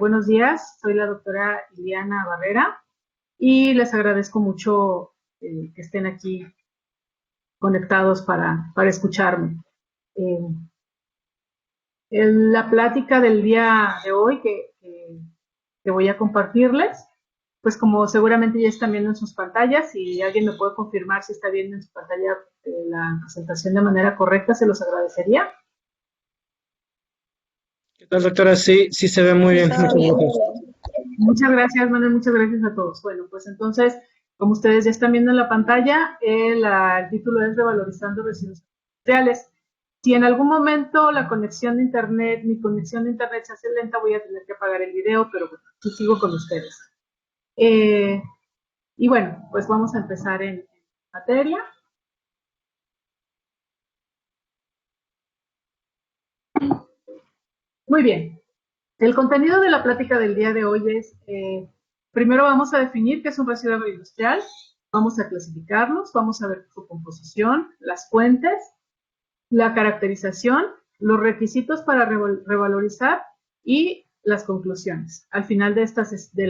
Buenos días. Soy la doctora Iliana Barrera y les agradezco mucho que estén aquí conectados para escucharme. Eh, en la plática del día de hoy que voy a compartirles, pues como seguramente ya están viendo en sus pantallas, si alguien me puede confirmar si está viendo en su pantalla la presentación de manera correcta, se los agradecería. ¿Qué tal, doctora? Sí, sí se ve muy bien. Muchas gracias. Muchas gracias, Manuel, muchas gracias a todos. Bueno, pues entonces, como ustedes ya están viendo en la pantalla, el título es Revalorizando Residuos Industriales. Si en algún momento la conexión de internet, mi conexión de internet se hace lenta, voy a tener que apagar el video, pero bueno, aquí sigo con ustedes. Y bueno, pues vamos a empezar en materia. Muy bien. El contenido de la plática del día de hoy es, primero vamos a definir qué es un residuo agroindustrial, vamos a clasificarlos, vamos a ver su composición, las fuentes, la caracterización, los requisitos para revalorizar y las conclusiones. Al final de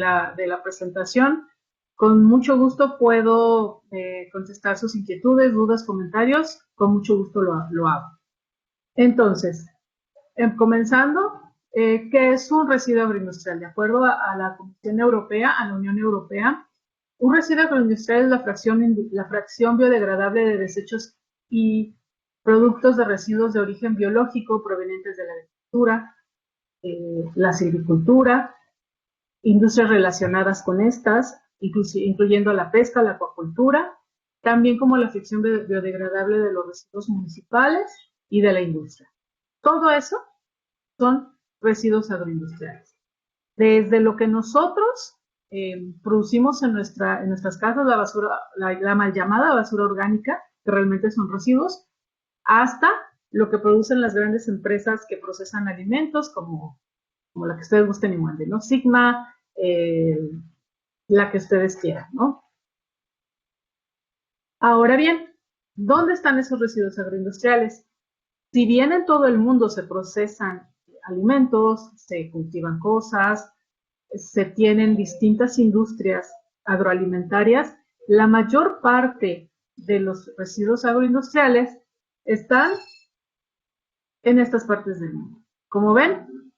la presentación, con mucho gusto puedo contestar sus inquietudes, dudas, comentarios, con mucho gusto lo hago. Entonces, comenzando, ¿qué es un residuo agroindustrial? De acuerdo a la Comisión Europea, a la Unión Europea, un residuo agroindustrial es la fracción biodegradable de desechos y productos de residuos de origen biológico provenientes de la agricultura, la silvicultura, industrias relacionadas con estas, incluyendo la pesca, la acuacultura, también como la fracción biodegradable de los residuos municipales y de la industria. Todo eso son residuos agroindustriales. Desde lo que nosotros producimos en nuestras casas, la basura, la mal llamada basura orgánica, que realmente son residuos, hasta lo que producen las grandes empresas que procesan alimentos, como la que ustedes gusten y manden, ¿no? Sigma, la que ustedes quieran, ¿no? Ahora bien, ¿dónde están esos residuos agroindustriales? Si bien en todo el mundo se procesan alimentos, se cultivan cosas, se tienen distintas industrias agroalimentarias, la mayor parte de los residuos agroindustriales están en estas partes del mundo. Como ven,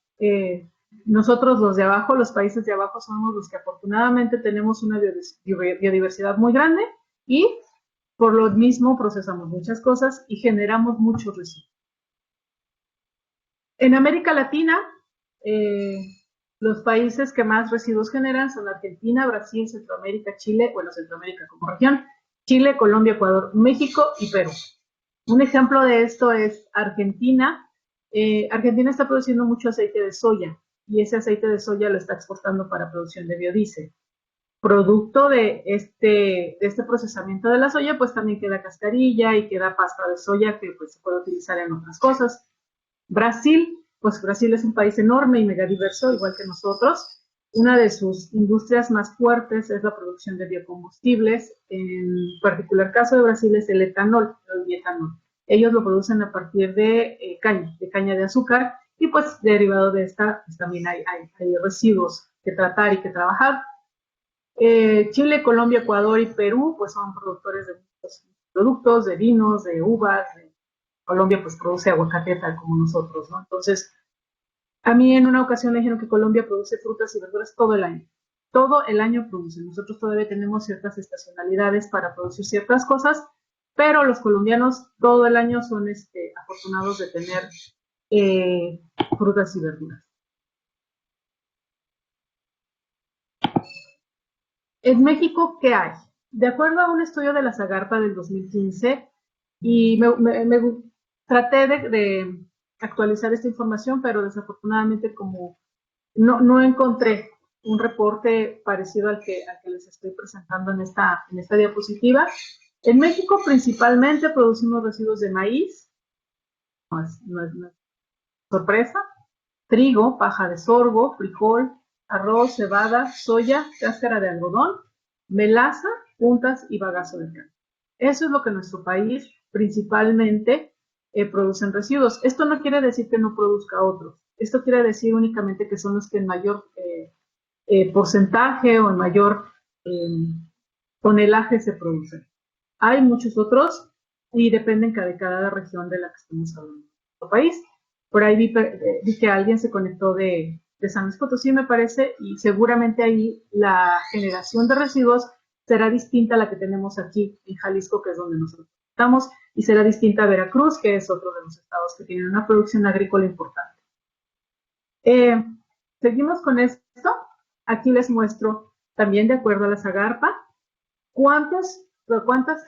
nosotros los de abajo, los países de abajo, somos los que afortunadamente tenemos una biodiversidad muy grande y por lo mismo procesamos muchas cosas y generamos muchos residuos. En América Latina, los países que más residuos generan son Argentina, Brasil, Centroamérica, Chile, bueno, Centroamérica como región, Chile, Colombia, Ecuador, México y Perú. Un ejemplo de esto es Argentina. Argentina está produciendo mucho aceite de soya y ese aceite de soya lo está exportando para producción de biodiesel. Producto de este procesamiento de la soya, pues también queda cascarilla y queda pasta de soya que pues, se puede utilizar en otras cosas. Brasil, pues Brasil es un país enorme y megadiverso, igual que nosotros. Una de sus industrias más fuertes es la producción de biocombustibles. En particular caso de Brasil es el etanol, el bietanol. Ellos lo producen a partir de caña de azúcar, y pues derivado de esta pues, también hay residuos que tratar y que trabajar. Chile, Colombia, Ecuador y Perú pues son productores de muchos productos, de vinos, de uvas, Colombia pues produce aguacate tal como nosotros, ¿no? Entonces, a mí en una ocasión me dijeron que Colombia produce frutas y verduras todo el año. Todo el año produce. Nosotros todavía tenemos ciertas estacionalidades para producir ciertas cosas, pero los colombianos todo el año son afortunados de tener frutas y verduras. En México, ¿qué hay? De acuerdo a un estudio de la Zagarpa del 2015, y traté de actualizar esta información, pero desafortunadamente como no encontré un reporte parecido al que les estoy presentando en esta diapositiva. En México principalmente producimos residuos de maíz, no es sorpresa, trigo, paja de sorgo, frijol, arroz, cebada, soya, cáscara de algodón, melaza, puntas y bagazo de carne. Eso es lo que nuestro país principalmente producen residuos. Esto no quiere decir que no produzca otros. Esto quiere decir únicamente que son los que en mayor porcentaje o en mayor tonelaje se producen. Hay muchos otros y dependen de cada región de la que estamos hablando en nuestro país. Por ahí vi que alguien se conectó de San Luis Potosí, me parece, y seguramente ahí la generación de residuos será distinta a la que tenemos aquí en Jalisco, que es donde nosotros estamos, y será distinta a Veracruz, que es otro de los estados que tienen una producción agrícola importante. Seguimos con esto. Aquí les muestro también, de acuerdo a la Zagarpa, cuántas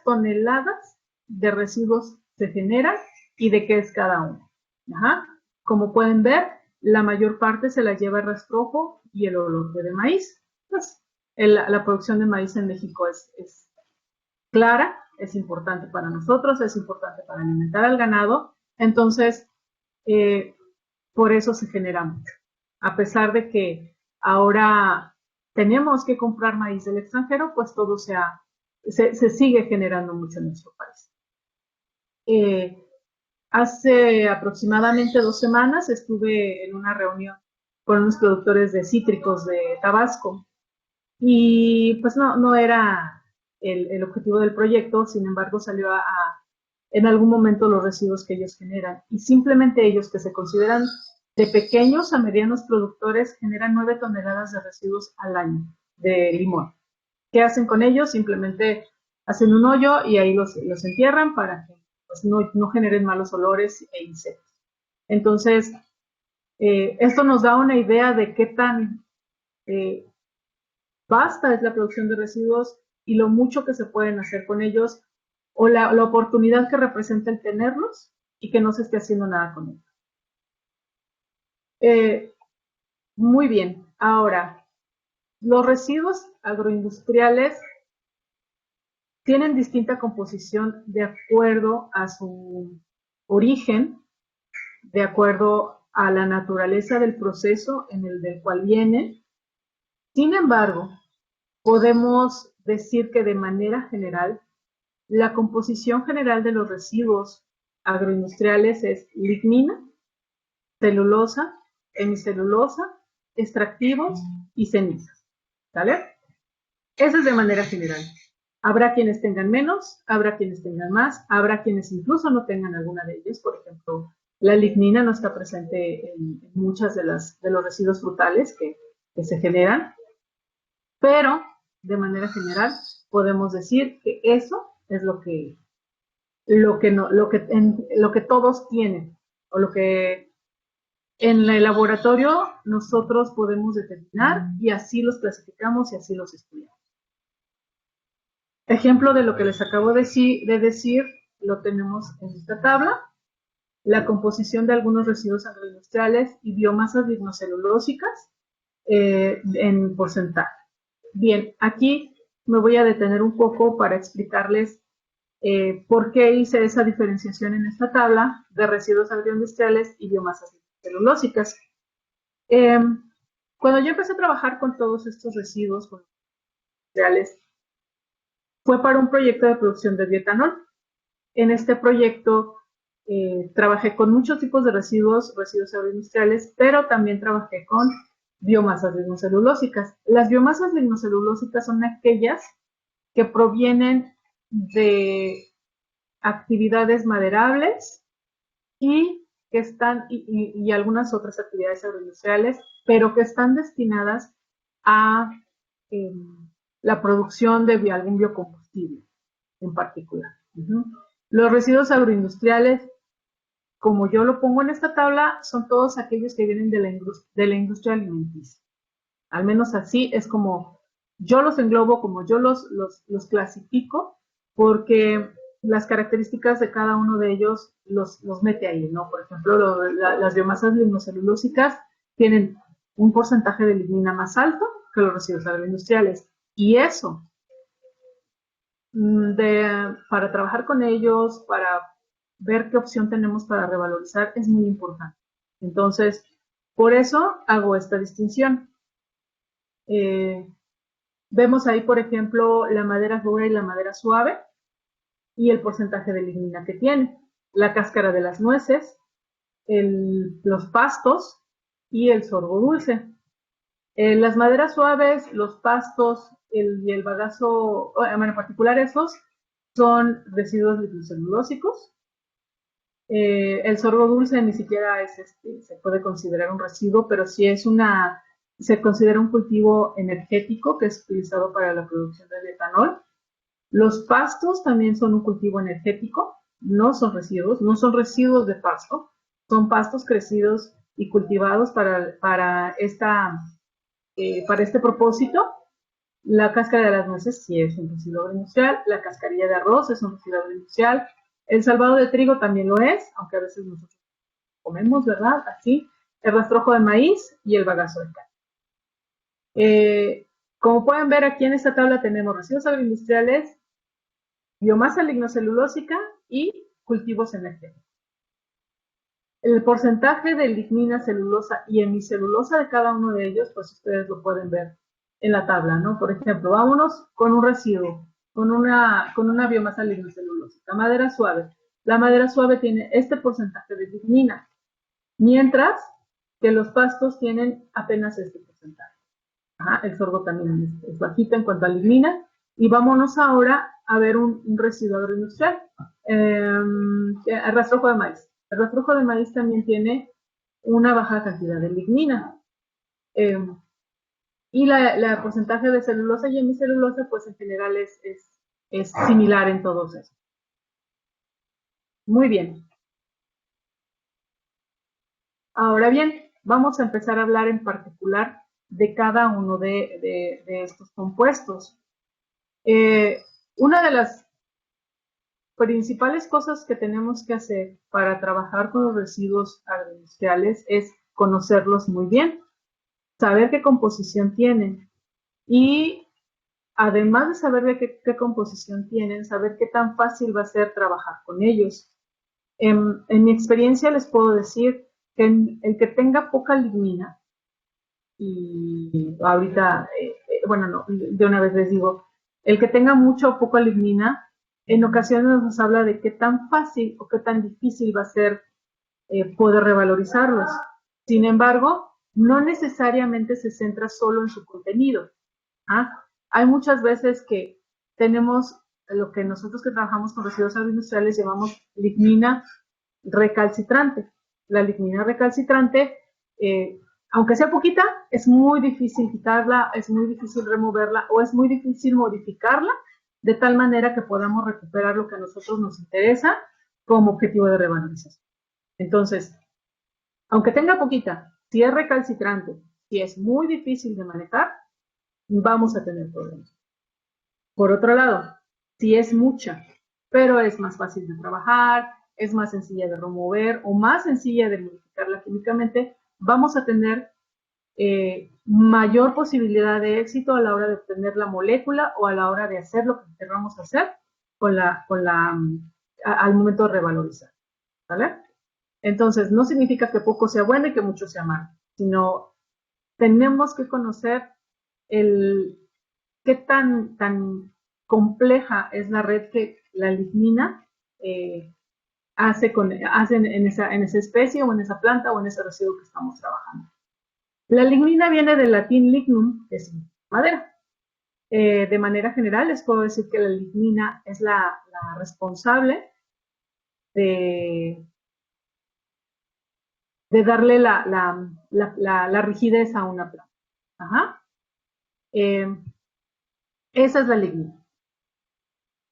toneladas de residuos se generan y de qué es cada uno. Como pueden ver, la mayor parte se la lleva el rastrojo y el olote de maíz. Pues, la producción de maíz en México es clara, es importante para nosotros, es importante para alimentar al ganado. Entonces, por eso se genera mucho. A pesar de que ahora tenemos que comprar maíz del extranjero, pues todo se sigue generando mucho en nuestro país. Hace aproximadamente 2 semanas estuve en una reunión con unos productores de cítricos de Tabasco y pues no era el objetivo del proyecto, sin embargo salió en algún momento los residuos que ellos generan y simplemente ellos, que se consideran de pequeños a medianos productores, generan 9 toneladas de residuos al año de limón. ¿Qué hacen con ellos? Simplemente hacen un hoyo y ahí los entierran para que pues, no generen malos olores e insectos. Entonces, esto nos da una idea de qué tan vasta es la producción de residuos y lo mucho que se pueden hacer con ellos, o la oportunidad que representa el tenerlos y que no se esté haciendo nada con ellos. Muy bien, ahora, los residuos agroindustriales tienen distinta composición de acuerdo a su origen, de acuerdo a la naturaleza del proceso en el del cual vienen. Sin embargo, podemos decir que de manera general, la composición general de los residuos agroindustriales es lignina, celulosa, hemicelulosa, extractivos y cenizas. ¿Vale? Eso es de manera general. Habrá quienes tengan menos, habrá quienes tengan más, habrá quienes incluso no tengan alguna de ellas. Por ejemplo, la lignina no está presente en muchas de los residuos frutales que se generan, pero de manera general podemos decir que eso es lo que todos tienen, o lo que en el laboratorio nosotros podemos determinar, y así los clasificamos y así los estudiamos. Ejemplo de lo que les acabo de decir, lo tenemos en esta tabla. La composición de algunos residuos agroindustriales y biomasas lignocelulósicas en porcentaje. Bien, aquí me voy a detener un poco para explicarles por qué hice esa diferenciación en esta tabla de residuos agroindustriales y biomasas lignocelulósicas. Cuando yo empecé a trabajar con todos estos residuos industriales, fue para un proyecto de producción de bioetanol. En este proyecto trabajé con muchos tipos de residuos agroindustriales, pero también trabajé con biomasas lignocelulósicas. Las biomasas lignocelulósicas son aquellas que provienen de actividades maderables y que están, y algunas otras actividades agroindustriales, pero que están destinadas a la producción de algún biocombustible en particular. Los residuos agroindustriales, como yo lo pongo en esta tabla, son todos aquellos que vienen de la industria alimenticia. Al menos así es como yo los englobo, como yo los clasifico, porque las características de cada uno de ellos los mete ahí, ¿no? Por ejemplo, las biomasas lignocelulósicas tienen un porcentaje de lignina más alto que los residuos agroindustriales. Y eso, para trabajar con ellos, para ver qué opción tenemos para revalorizar, es muy importante. Entonces, por eso hago esta distinción. Vemos ahí, por ejemplo, la madera dura y la madera suave y el porcentaje de lignina que tiene. La cáscara de las nueces, los pastos, y el sorgo dulce. Las maderas suaves, los pastos y el bagazo, en particular esos, son residuos lipocelulósicos. El sorgo dulce ni siquiera se puede considerar un residuo, pero sí se considera un cultivo energético que es utilizado para la producción del etanol. Los pastos también son un cultivo energético, no son residuos de pasto, son pastos crecidos y cultivados para este propósito. La cáscara de las nueces sí es un residuo agroindustrial, la cascarilla de arroz es un residuo agroindustrial, el salvado de trigo también lo es, aunque a veces nosotros comemos, ¿verdad? Así, el rastrojo de maíz y el bagazo de carne. Como pueden ver aquí en esta tabla tenemos residuos agroindustriales, biomasa lignocelulósica y cultivos energéticos. El porcentaje de lignina, celulosa y hemicelulosa de cada uno de ellos, pues ustedes lo pueden ver en la tabla, ¿no? Por ejemplo, vámonos con un residuo, con una biomasa lignocelulósica, madera suave. La madera suave tiene este porcentaje de lignina, mientras que los pastos tienen apenas este porcentaje. El sorgo también es bajito en cuanto a lignina. Y vámonos ahora a ver un residuo agroindustrial, el rastrojo de maíz. El rastrojo de maíz también tiene una baja cantidad de lignina. Y la porcentaje de celulosa y hemicelulosa, pues en general es similar en todos esos. Muy bien. Ahora bien, vamos a empezar a hablar en particular de cada uno de estos compuestos. Una de las principales cosas que tenemos que hacer para trabajar con los residuos agroindustriales es conocerlos muy bien, saber qué composición tienen y además de saber de qué composición tienen, saber qué tan fácil va a ser trabajar con ellos. En mi experiencia les puedo decir que el que tenga poca lignina, y ahorita, de una vez les digo, el que tenga mucha o poca lignina, en ocasiones nos habla de qué tan fácil o qué tan difícil va a ser poder revalorizarlos. Sin embargo, no necesariamente se centra solo en su contenido. Hay muchas veces que tenemos lo que nosotros que trabajamos con residuos agroindustriales llamamos lignina recalcitrante. La lignina recalcitrante, aunque sea poquita, es muy difícil quitarla, es muy difícil removerla o es muy difícil modificarla de tal manera que podamos recuperar lo que a nosotros nos interesa como objetivo de revalorización. Entonces, aunque tenga poquita, si es recalcitrante, si es muy difícil de manejar, vamos a tener problemas. Por otro lado, si es mucha, pero es más fácil de trabajar, es más sencilla de remover o más sencilla de modificarla químicamente, vamos a tener mayor posibilidad de éxito a la hora de obtener la molécula o a la hora de hacer lo que queramos hacer al momento de revalorizar. ¿Vale? Entonces, no significa que poco sea bueno y que mucho sea malo, sino tenemos que conocer qué tan compleja es la red que la lignina hace en esa especie o en esa planta o en ese residuo que estamos trabajando. La lignina viene del latín lignum, que es madera. De manera general, les puedo decir que la lignina es la responsable de darle la rigidez a una planta. Esa es la lignina.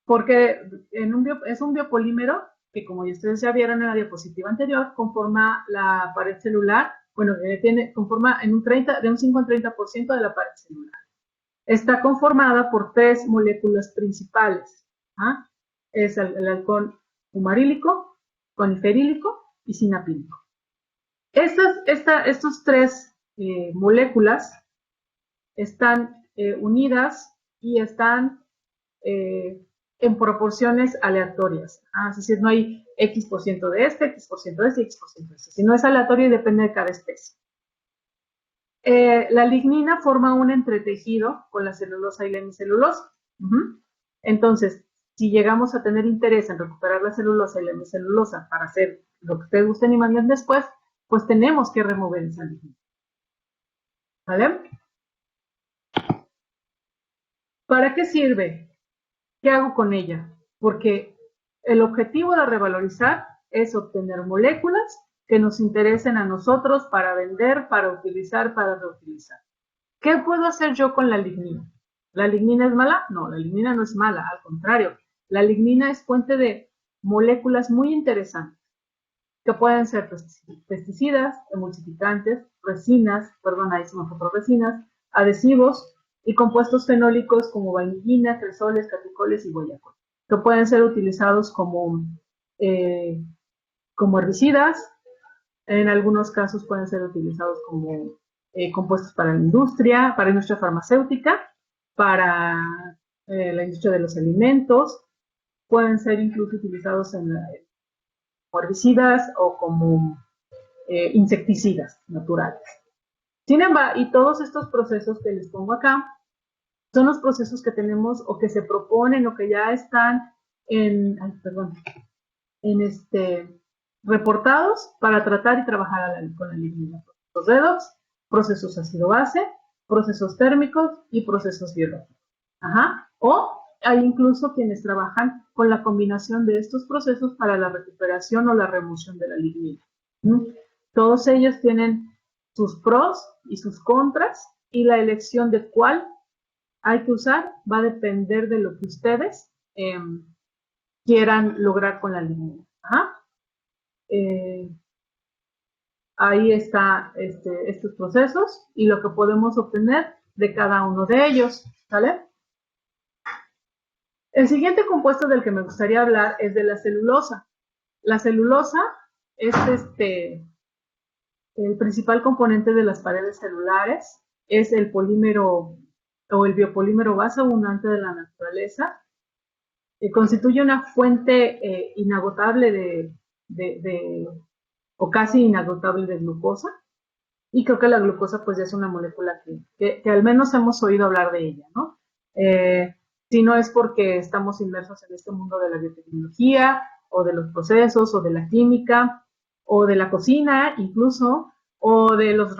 Porque es un biopolímero que, como ustedes ya vieron en la diapositiva anterior, conforma la pared celular, conforma de un 5 al 30% de la pared celular. Está conformada por 3 moléculas principales. Es el halcón fumarílico, coniferílico y sinapílico. Estas 3 moléculas están unidas y están en proporciones aleatorias. Es decir, no hay X% de este, X% de este y X% de este, sino es aleatorio y depende de cada especie. La lignina forma un entretejido con la celulosa y la hemicelulosa. Entonces, si llegamos a tener interés en recuperar la celulosa y la hemicelulosa para hacer lo que ustedes gusten y manden después, pues tenemos que remover esa lignina. ¿Vale? ¿Para qué sirve? ¿Qué hago con ella? Porque el objetivo de revalorizar es obtener moléculas que nos interesen a nosotros para vender, para utilizar, para reutilizar. ¿Qué puedo hacer yo con la lignina? ¿La lignina es mala? No, la lignina no es mala, al contrario. La lignina es fuente de moléculas muy interesantes, que pueden ser pesticidas, emulsificantes, resinas, perdón, ahí se me fue por resinas, adhesivos y compuestos fenólicos como vainillina, cresoles, catecoles y guayacol, que pueden ser utilizados eh, como herbicidas, en algunos casos pueden ser utilizados como compuestos para la industria farmacéutica, para la industria de los alimentos, pueden ser incluso utilizados como herbicidas o como insecticidas naturales. Sin embargo, y todos estos procesos que les pongo acá son los procesos que tenemos o que se proponen o que ya están en reportados para tratar y trabajar con la lignina. Procesos redox, procesos ácido-base, procesos térmicos y procesos biológicos. Ajá. O hay incluso quienes trabajan con la combinación de estos procesos para la recuperación o la remoción de la lignina. Todos ellos tienen sus pros y sus contras y la elección de cuál hay que usar va a depender de lo que ustedes quieran lograr con la lignina. Ajá. Ahí está estos procesos y lo que podemos obtener de cada uno de ellos, ¿vale? El siguiente compuesto del que me gustaría hablar es de la celulosa. La celulosa es el principal componente de las paredes celulares, es el polímero o el biopolímero base abundante de la naturaleza, constituye una fuente inagotable o casi inagotable de glucosa, y creo que la glucosa pues ya es una molécula que al menos hemos oído hablar de ella, ¿no? Si no es porque estamos inmersos en este mundo de la biotecnología, o de los procesos, o de la química, o de la cocina incluso, o de los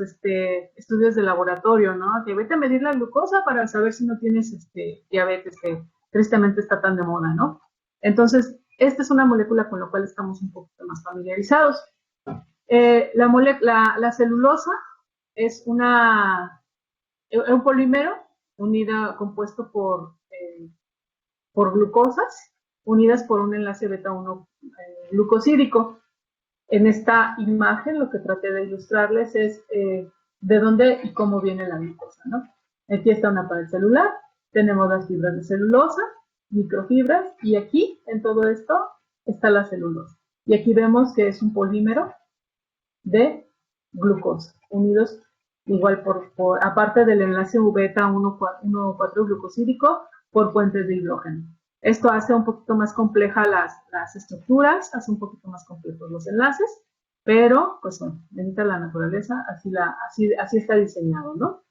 estudios de laboratorio, ¿no? Que vete a medir la glucosa para saber si no tienes diabetes, que tristemente está tan de moda, ¿no? Entonces, esta es una molécula con la cual estamos un poquito más familiarizados. La celulosa es un polímero compuesto por glucosas unidas por un enlace beta 1 glucosídico. En esta imagen lo que traté de ilustrarles es de dónde y cómo viene la glucosa, ¿no? Aquí está una pared celular, tenemos las fibras de celulosa, microfibras, y aquí en todo esto está la celulosa. Y aquí vemos que es un polímero de glucosa, unidos igual aparte del enlace beta 1,4 glucosídico, por puentes de hidrógeno. Esto hace un poquito más complejas las estructuras, hace un poquito más complejos los enlaces, pero pues bueno, bendita la naturaleza, así está diseñado, ¿no?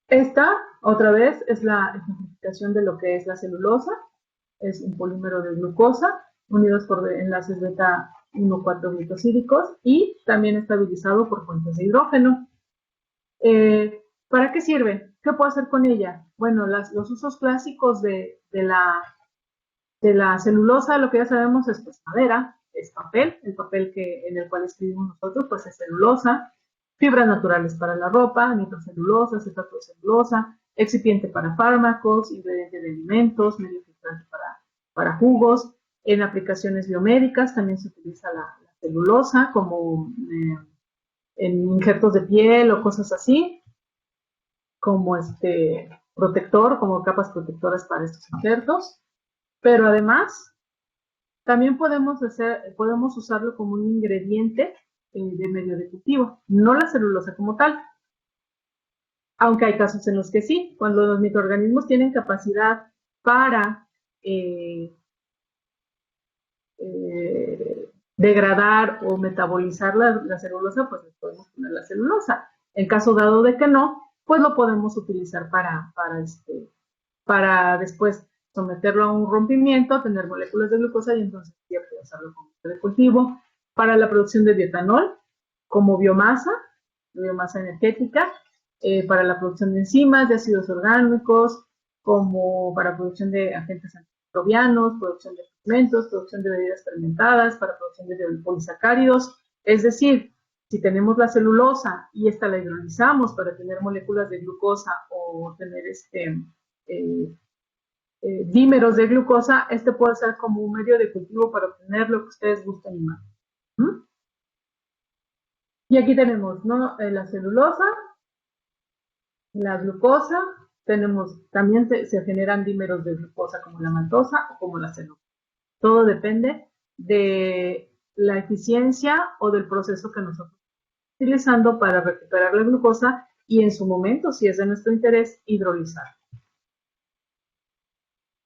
Esta, otra vez, es la ejemplificación de lo que es la celulosa, es un polímero de glucosa, unidos por enlaces beta 1,4 glucosídicos y también estabilizado por puentes de hidrógeno. ¿Para qué sirve? ¿Qué puedo hacer con ella? Bueno, los usos clásicos de la celulosa, lo que ya sabemos es pues madera, es papel, el papel en el cual escribimos nosotros pues es celulosa, fibras naturales para la ropa, nitrocelulosa, acetato de celulosa, excipiente para fármacos, ingrediente de alimentos, medio filtrante para jugos. En aplicaciones biomédicas también se utiliza la celulosa como en injertos de piel o cosas así, como protector, como capas protectoras para estos injertos. Pero además, también podemos usarlo como un ingrediente de medio de cultivo, no la celulosa como tal. Aunque hay casos en los que sí, cuando los microorganismos tienen capacidad para degradar o metabolizar la celulosa, pues les podemos poner la celulosa. En caso dado de que no, pues lo podemos utilizar para después someterlo a un rompimiento, tener moléculas de glucosa y entonces ya usarlo como de cultivo para la producción de bioetanol, como biomasa, biomasa energética para la producción de enzimas, de ácidos orgánicos, como para producción de agentes antimicrobianos, producción de alimentos, producción de bebidas fermentadas, para producción de polisacáridos. Es decir, si tenemos la celulosa y esta la hidrolizamos para tener moléculas de glucosa o tener dímeros de glucosa, este puede ser como un medio de cultivo para obtener lo que ustedes gusten más. Y aquí tenemos, ¿no? La celulosa, la glucosa, también se generan dímeros de glucosa como la maltosa o como la celulosa. Todo depende de la eficiencia o del proceso que nosotros estamos utilizando para recuperar la glucosa y en su momento, si es de nuestro interés, hidrolizar.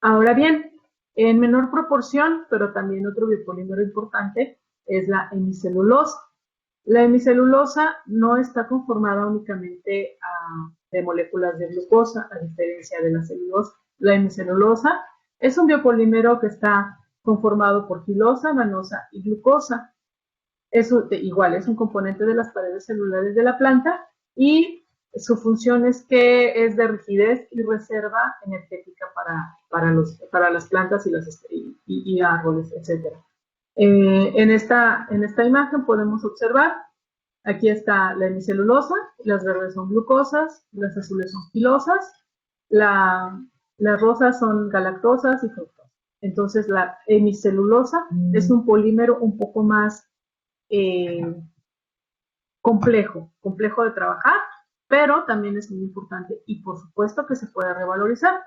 Ahora bien, en menor proporción, pero también otro biopolímero importante, es la hemicelulosa. La hemicelulosa no está conformada únicamente de moléculas de glucosa, a diferencia de la celulosa. La hemicelulosa es un biopolímero que está conformado por filosa, manosa y glucosa. Igual, es un componente de las paredes celulares de la planta y su función es que es de rigidez y reserva energética para las plantas y árboles, etc. En esta imagen podemos observar, aquí está la hemicelulosa, las verdes son glucosas, las azules son filosas, las rosas son galactosas y fructosas. Entonces la hemicelulosa es un polímero un poco más complejo de trabajar, pero también es muy importante y por supuesto que se puede revalorizar.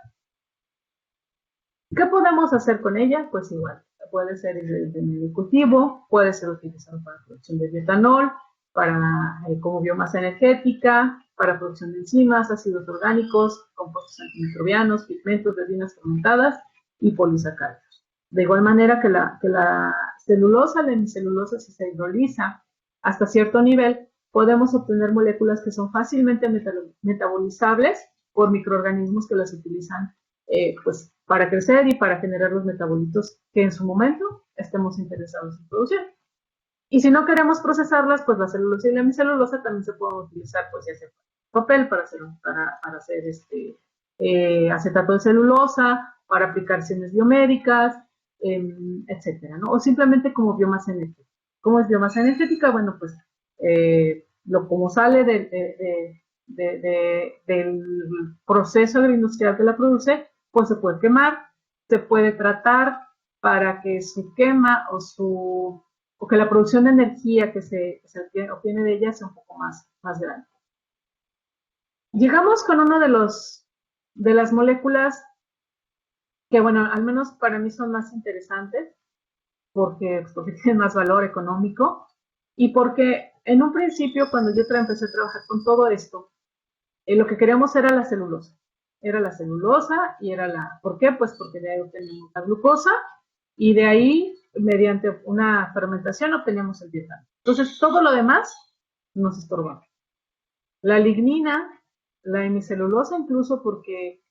¿Qué podemos hacer con ella? Pues igual, puede ser de medio cultivo, puede ser utilizado para producción de bioetanol, como biomasa energética, para producción de enzimas, ácidos orgánicos, compuestos antimicrobianos, pigmentos, resinas fermentadas y polisacáridos. De igual manera que la celulosa, la hemicelulosa, si se hidroliza hasta cierto nivel, podemos obtener moléculas que son fácilmente metabolizables por microorganismos que las utilizan pues, para crecer y para generar los metabolitos que en su momento estemos interesados en producir. Y si no queremos procesarlas, pues la celulosa y la hemicelulosa también se pueden utilizar, pues ya sea papel para hacer acetato de celulosa, para aplicaciones biomédicas, etcétera, ¿no? O simplemente como biomasa energética. ¿Cómo es biomasa energética? Bueno, pues como sale del proceso agroindustrial que la produce, pues se puede quemar, se puede tratar para que su quema o que la producción de energía que se obtiene de ella sea un poco más grande. Llegamos con uno de las moléculas que, bueno, al menos para mí son más interesantes porque tienen más valor económico y porque en un principio cuando yo empecé a trabajar con todo esto, lo que queríamos era la celulosa. Era la celulosa y ¿por qué? Pues porque de ahí obtenemos la glucosa y de ahí, mediante una fermentación, obteníamos el bioetanol. Entonces, todo lo demás nos estorbaba. La lignina, la hemicelulosa incluso porque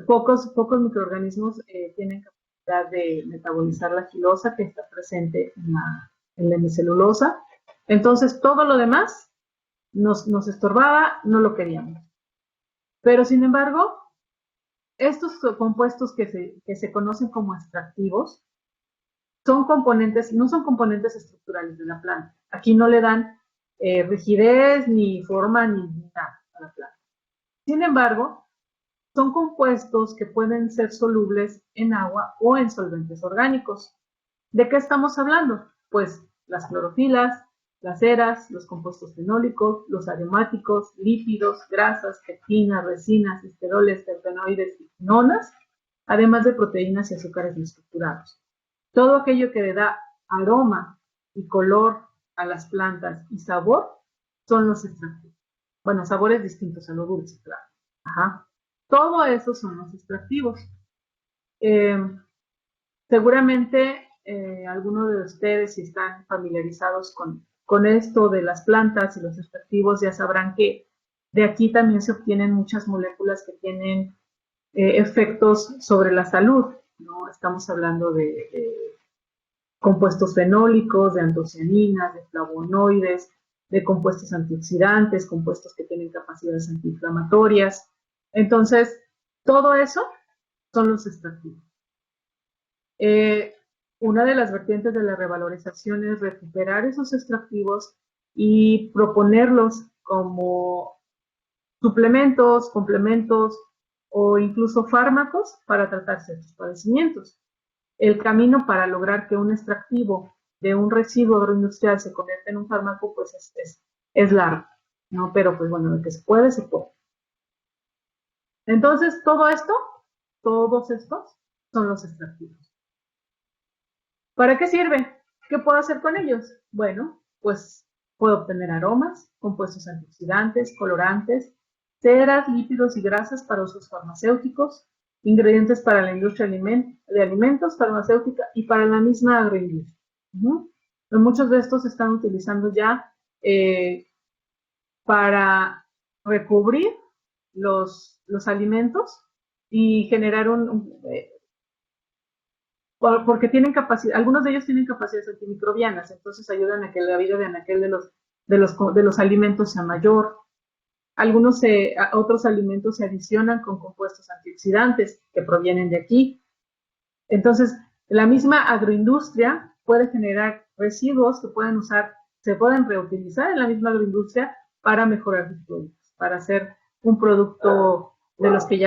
pocos microorganismos tienen capacidad de metabolizar la filosa que está presente en la hemicelulosa. Entonces, todo lo demás nos estorbaba, no lo queríamos. Pero, sin embargo, estos compuestos que se conocen como extractivos no son componentes estructurales de la planta. Aquí no le dan rigidez, ni forma, ni nada a la planta. Sin embargo, son compuestos que pueden ser solubles en agua o en solventes orgánicos. ¿De qué estamos hablando? Pues las clorofilas, las ceras, los compuestos fenólicos, los aromáticos, lípidos, grasas, pectinas, resinas, esteroles, terpenoides y quinonas, además de proteínas y azúcares estructurados. Todo aquello que le da aroma y color a las plantas y sabor son los extractivos. Bueno, sabores distintos a lo dulce, claro. Ajá. Todo eso son los extractivos. Seguramente algunos de ustedes, si están familiarizados con esto de las plantas y los extractivos, ya sabrán que de aquí también se obtienen muchas moléculas que tienen efectos sobre la salud, ¿no? Estamos hablando de compuestos fenólicos, de antocianinas, de flavonoides, de compuestos antioxidantes, compuestos que tienen capacidades antiinflamatorias. Entonces, todo eso son los extractivos. Una de las vertientes de la revalorización es recuperar esos extractivos y proponerlos como suplementos, complementos o incluso fármacos para tratar ciertos padecimientos. El camino para lograr que un extractivo de un residuo agroindustrial se convierta en un fármaco, pues es largo, ¿no? Pero pues bueno, de que se puede, se puede. Entonces, todo esto, todos estos son los extractivos. ¿Para qué sirve? ¿Qué puedo hacer con ellos? Bueno, pues puedo obtener aromas, compuestos antioxidantes, colorantes, ceras, lípidos y grasas para usos farmacéuticos, ingredientes para la industria de alimentos, farmacéutica y para la misma agroindustria. Muchos de estos se están utilizando ya para recubrir los alimentos y generar porque tienen capacidad, algunos de ellos tienen capacidades antimicrobianas, entonces ayudan a que la vida de anaquel de los alimentos sea mayor. Otros alimentos se adicionan con compuestos antioxidantes que provienen de aquí. Entonces, la misma agroindustria puede generar residuos que se pueden reutilizar en la misma agroindustria para mejorar sus productos, para hacer un producto de los que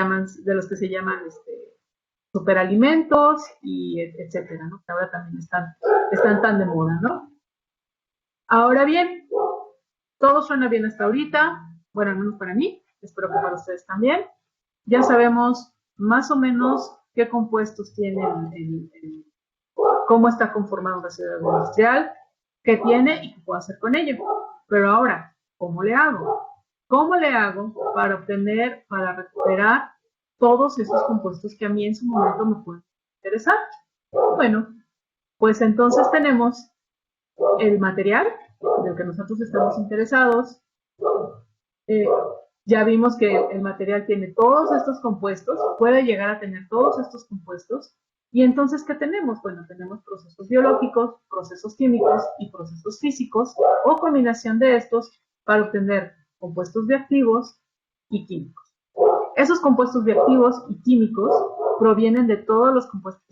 se llaman superalimentos y etcétera, ¿no? Que ahora también están tan de moda, ¿no? Ahora bien, todo suena bien hasta ahorita, bueno, al menos para mí, espero que para ustedes también. Ya sabemos más o menos qué compuestos tienen, cómo está conformado un residuo industrial, qué tiene y qué puedo hacer con ello. Pero ahora, ¿cómo le hago? ¿Cómo le hago para recuperar todos esos compuestos que a mí en su momento me pueden interesar? Bueno, pues entonces tenemos el material del que nosotros estamos interesados. Ya vimos que el material tiene todos estos compuestos, puede llegar a tener todos estos compuestos. Y entonces, ¿qué tenemos? Bueno, tenemos procesos biológicos, procesos químicos y procesos físicos, o combinación de estos para obtener compuestos bioactivos y químicos. Esos compuestos bioactivos y químicos provienen de todos los compuestos,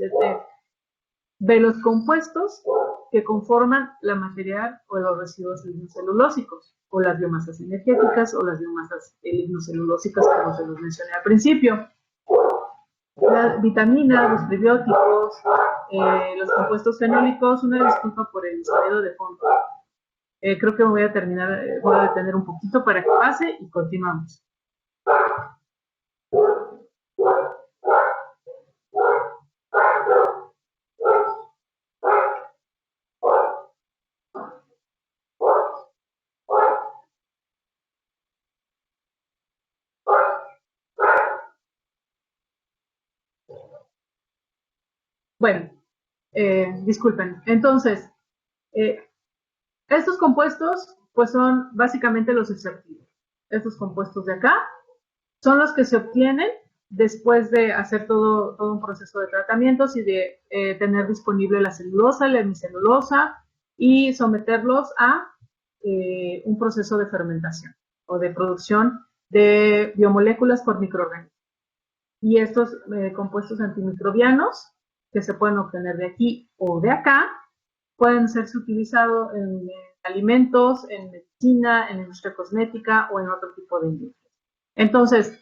de los compuestos que conforman la material o los residuos lignocelulósicos, o las biomasas energéticas, o las biomasas lignocelulósicas, como se los mencioné al principio. Las vitaminas, los prebióticos, los compuestos fenólicos. Una disculpa por el sonido de fondo. Creo que voy a detener un poquito para que pase y continuamos. Bueno, disculpen. Entonces, estos compuestos, pues son básicamente los extractivos. Estos compuestos de acá son los que se obtienen después de hacer todo un proceso de tratamientos y de tener disponible la celulosa, la hemicelulosa, y someterlos a un proceso de fermentación o de producción de biomoléculas por microorganismos. Y estos compuestos antimicrobianos que se pueden obtener de aquí o de acá pueden serse utilizados en alimentos, en medicina, en industria cosmética o en otro tipo de industria. Entonces,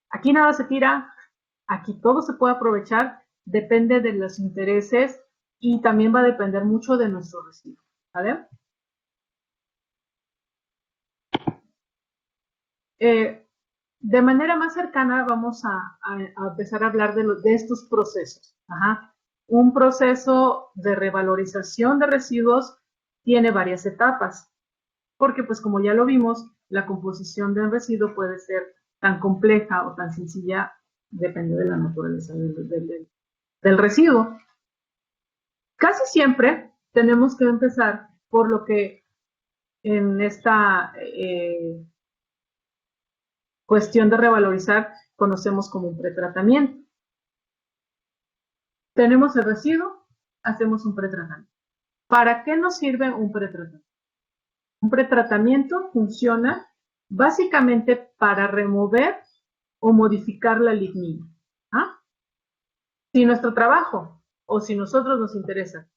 aquí nada se tira, aquí todo se puede aprovechar, depende de los intereses y también va a depender mucho de nuestro residuo, ¿vale? De manera más cercana vamos a empezar a hablar de estos procesos. Un proceso de revalorización de residuos tiene varias etapas, porque pues como ya lo vimos, la composición del residuo puede ser tan compleja o tan sencilla, depende de la naturaleza del residuo. Casi siempre tenemos que empezar por lo que en esta cuestión de revalorizar conocemos como un pretratamiento. Tenemos el residuo, hacemos un pretratamiento. ¿Para qué nos sirve un pretratamiento? Un pretratamiento funciona básicamente para remover o modificar la lignina. ¿Ah? Si nuestro trabajo o si nosotros nos interesa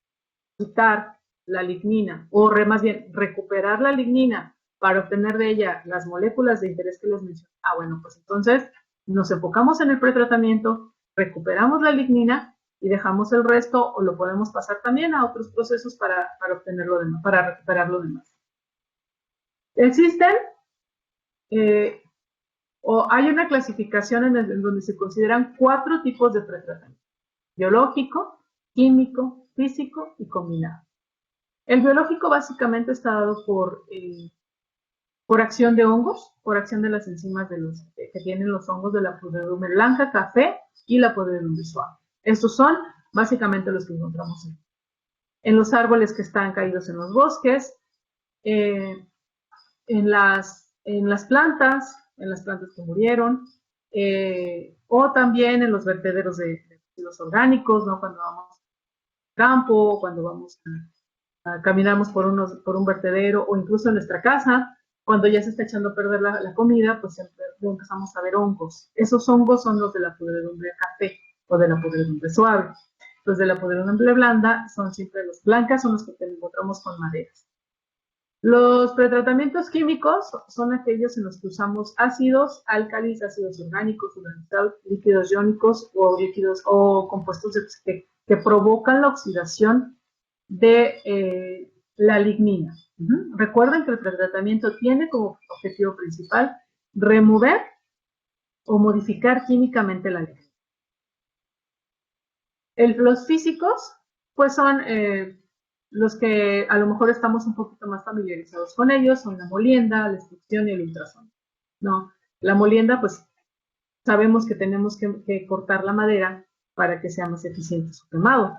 quitar la lignina o más bien recuperar la lignina para obtener de ella las moléculas de interés que les mencioné, bueno, pues entonces nos enfocamos en el pretratamiento, recuperamos la lignina y dejamos el resto o lo podemos pasar también a otros procesos para obtener lo demás, para recuperar lo demás. Existen o hay una clasificación en donde se consideran 4 tipos de pretratamiento: biológico, químico, físico y combinado. El biológico básicamente está dado por acción de hongos, por acción de las enzimas que tienen los hongos de la podredumbre blanca, café y la podredumbre suave. Estos son básicamente los que encontramos en los árboles que están caídos en los bosques, en las plantas que murieron, o también en los vertederos de residuos orgánicos, ¿no? Cuando vamos al campo, cuando vamos caminamos por un vertedero o incluso en nuestra casa, cuando ya se está echando a perder la comida, pues empezamos a ver hongos. Esos hongos son los de la podredumbre café o de la podredumbre suave. Los de la podredumbre blanda son siempre los blancas, son los que encontramos con maderas. Los pretratamientos químicos son aquellos en los que usamos ácidos, álcalis, ácidos orgánicos, líquidos iónicos o líquidos o compuestos que provocan la oxidación de la lignina. Recuerden que el pretratamiento tiene como objetivo principal remover o modificar químicamente la lignina. Los físicos, pues son los que a lo mejor estamos un poquito más familiarizados con ellos, son la molienda, la extrusión y el ultrasonido, ¿no? La molienda, pues sabemos que tenemos que cortar la madera para que sea más eficiente su quemado.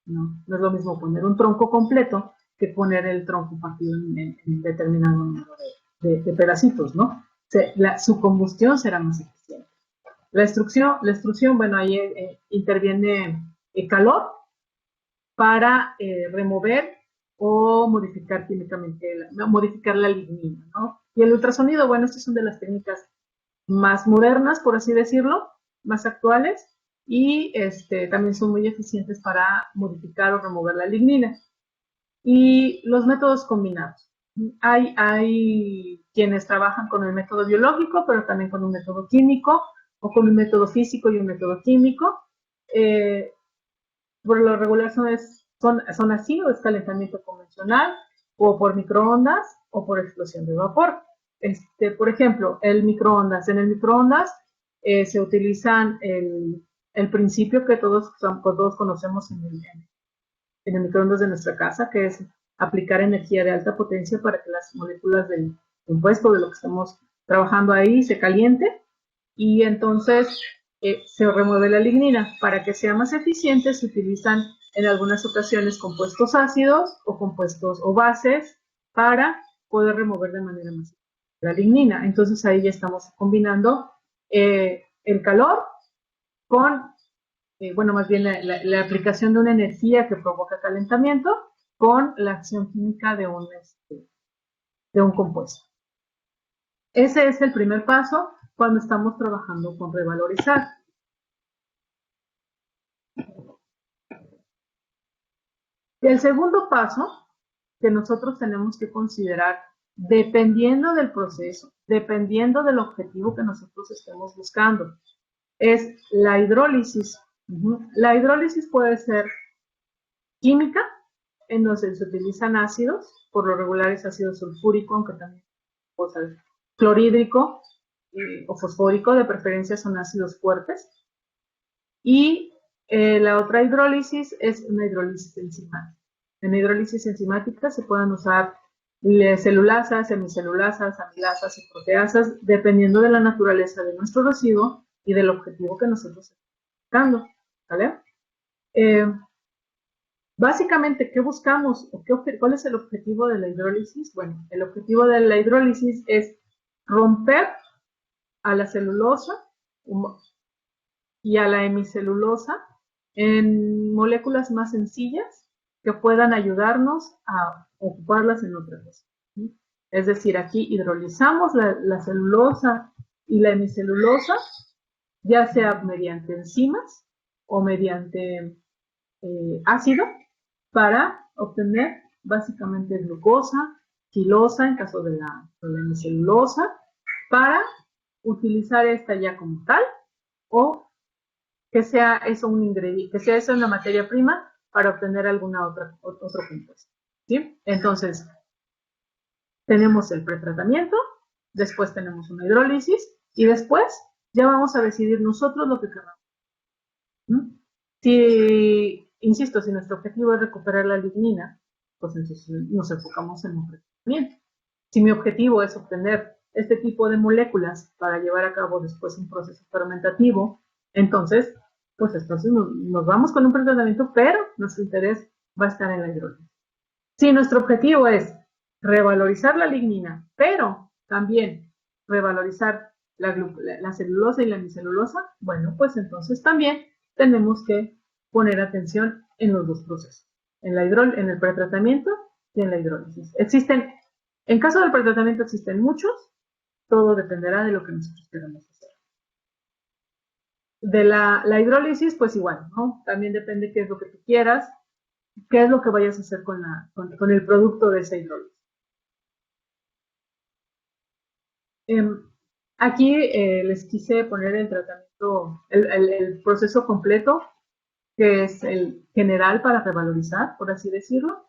No es lo mismo poner un tronco completo que poner el tronco partido en determinado número de pedacitos, ¿no? O sea, su combustión será más eficiente. La extrusión, bueno, ahí interviene el calor para remover o modificar químicamente, modificar la lignina, ¿no? Y el ultrasonido, bueno, estas son de las técnicas más modernas, por así decirlo, más actuales, y también son muy eficientes para modificar o remover la lignina. Y los métodos combinados. Hay quienes trabajan con el método biológico, pero también con un método químico, o con un método físico y un método químico. Por lo regular son así, o es calentamiento convencional, o por microondas, o por explosión de vapor. Por ejemplo, en el microondas se utilizan el principio que todos conocemos en el microondas de nuestra casa, que es aplicar energía de alta potencia para que las moléculas del compuesto de lo que estamos trabajando ahí se caliente, y entonces se remueve la lignina. Para que sea más eficiente se utilizan en algunas ocasiones compuestos ácidos o compuestos o bases para poder remover de manera más eficiente la lignina. Entonces ahí ya estamos combinando el calor con, bueno, más bien la aplicación de una energía que provoca calentamiento con la acción química de un compuesto. Ese es el primer paso cuando estamos trabajando con revalorizar. El segundo paso que nosotros tenemos que considerar, dependiendo del proceso, dependiendo del objetivo que nosotros estemos buscando, es la hidrólisis. La hidrólisis puede ser química, en donde se utilizan ácidos, por lo regular es ácido sulfúrico, aunque también puede ser clorhídrico o fosfórico, de preferencia son ácidos fuertes. Y la otra hidrólisis es una hidrólisis enzimática. En hidrólisis enzimática se pueden usar celulasas, semicelulasas, amilasas y proteasas, dependiendo de la naturaleza de nuestro residuo y del objetivo que nosotros estamos buscando, ¿vale? Básicamente, ¿qué buscamos? ¿Cuál es el objetivo de la hidrólisis? Bueno, el objetivo de la hidrólisis es romper a la celulosa y a la hemicelulosa en moléculas más sencillas que puedan ayudarnos a ocuparlas en otra cosa. Es decir, aquí hidrolizamos la celulosa y la hemicelulosa, ya sea mediante enzimas o mediante ácido, para obtener básicamente glucosa, xilosa en caso de la hemicelulosa, para utilizar esta ya como tal, o que sea eso un ingrediente, que sea eso una materia prima para obtener alguna otro compuesto. ¿Sí? Entonces, tenemos el pretratamiento, después tenemos una hidrólisis y después ya vamos a decidir nosotros lo que queramos. Si, insisto, si nuestro objetivo es recuperar la lignina, pues entonces nos enfocamos en un pretratamiento. Si mi objetivo es obtener este tipo de moléculas para llevar a cabo después un proceso fermentativo, entonces, pues entonces nos vamos con un pretratamiento, pero nuestro interés va a estar en la hidrólisis. Si nuestro objetivo es revalorizar la lignina, pero también revalorizar la celulosa y la hemicelulosa, bueno, pues entonces también tenemos que poner atención en los dos procesos, en el pretratamiento y en la hidrólisis. En caso del pretratamiento existen muchos, todo dependerá de lo que nosotros queramos hacer. De la hidrólisis, pues igual, ¿no? También depende qué es lo que tú quieras, qué es lo que vayas a hacer con el producto de esa hidrólisis. Aquí les quise poner el tratamiento, el proceso completo, que es el general para revalorizar, por así decirlo.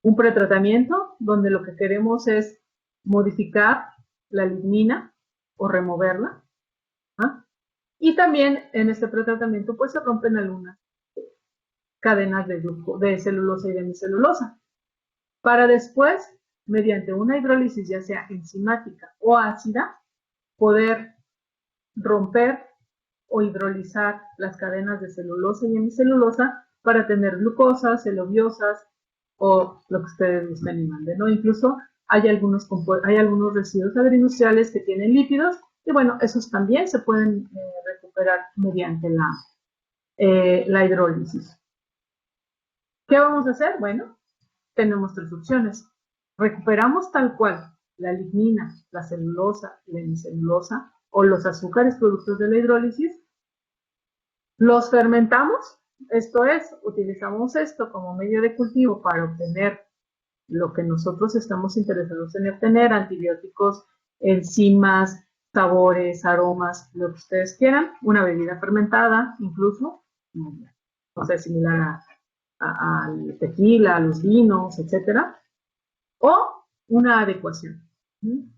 Un pretratamiento donde lo que queremos es modificar la lignina o removerla. ¿Ah? Y también en este pretratamiento pues se rompen algunas cadenas de celulosa y de hemicelulosa, para después, mediante una hidrólisis ya sea enzimática o ácida, poder romper o hidrolizar las cadenas de celulosa y hemicelulosa para tener glucosa, celobiosas o lo que ustedes me manden, ¿no? Incluso hay algunos residuos agroindustriales que tienen lípidos y bueno, esos también se pueden recuperar mediante la hidrólisis. ¿Qué vamos a hacer? Bueno, tenemos tres opciones. Recuperamos tal cual la lignina, la celulosa, la hemicelulosa o los azúcares productos de la hidrólisis. Los fermentamos, esto es, utilizamos esto como medio de cultivo para obtener lo que nosotros estamos interesados en obtener, antibióticos, enzimas, sabores, aromas, lo que ustedes quieran, una bebida fermentada incluso, o sea, similar al tequila, a los vinos, etcétera, o una adecuación.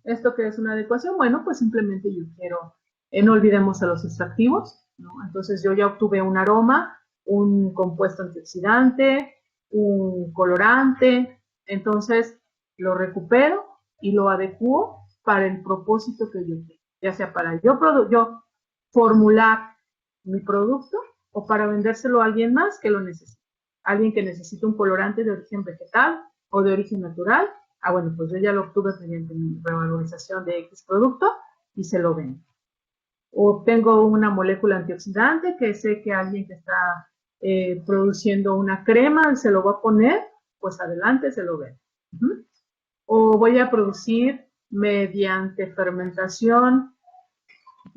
¿Esto qué es una adecuación? Bueno, pues simplemente yo quiero, no olvidemos a los extractivos, ¿no? Entonces yo ya obtuve un aroma, un compuesto antioxidante, un colorante, entonces lo recupero y lo adecuo para el propósito que yo quiero, ya sea para yo formular mi producto o para vendérselo a alguien más que lo necesite. Alguien que necesita un colorante de origen vegetal o de origen natural, bueno, pues yo ya lo obtuve mediante mi revalorización de X producto y se lo vendo. O tengo una molécula antioxidante que sé que alguien que está produciendo una crema se lo va a poner, pues adelante se lo vendo. O voy a producir mediante fermentación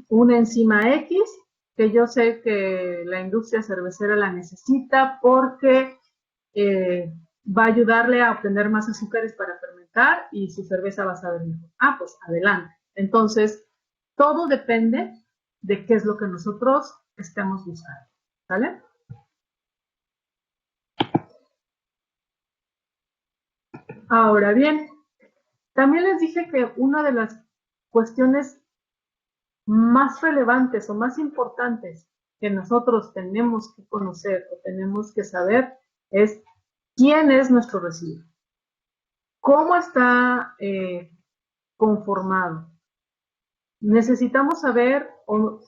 una enzima X que yo sé que la industria cervecera la necesita porque va a ayudarle a obtener más azúcares para fermentar y su cerveza va a saber mejor. Pues adelante. Entonces, todo depende de qué es lo que nosotros estemos buscando. ¿Vale? Ahora bien, también les dije que una de las cuestiones más relevantes o más importantes que nosotros tenemos que conocer o tenemos que saber es quién es nuestro residuo, cómo está conformado. Necesitamos saber, o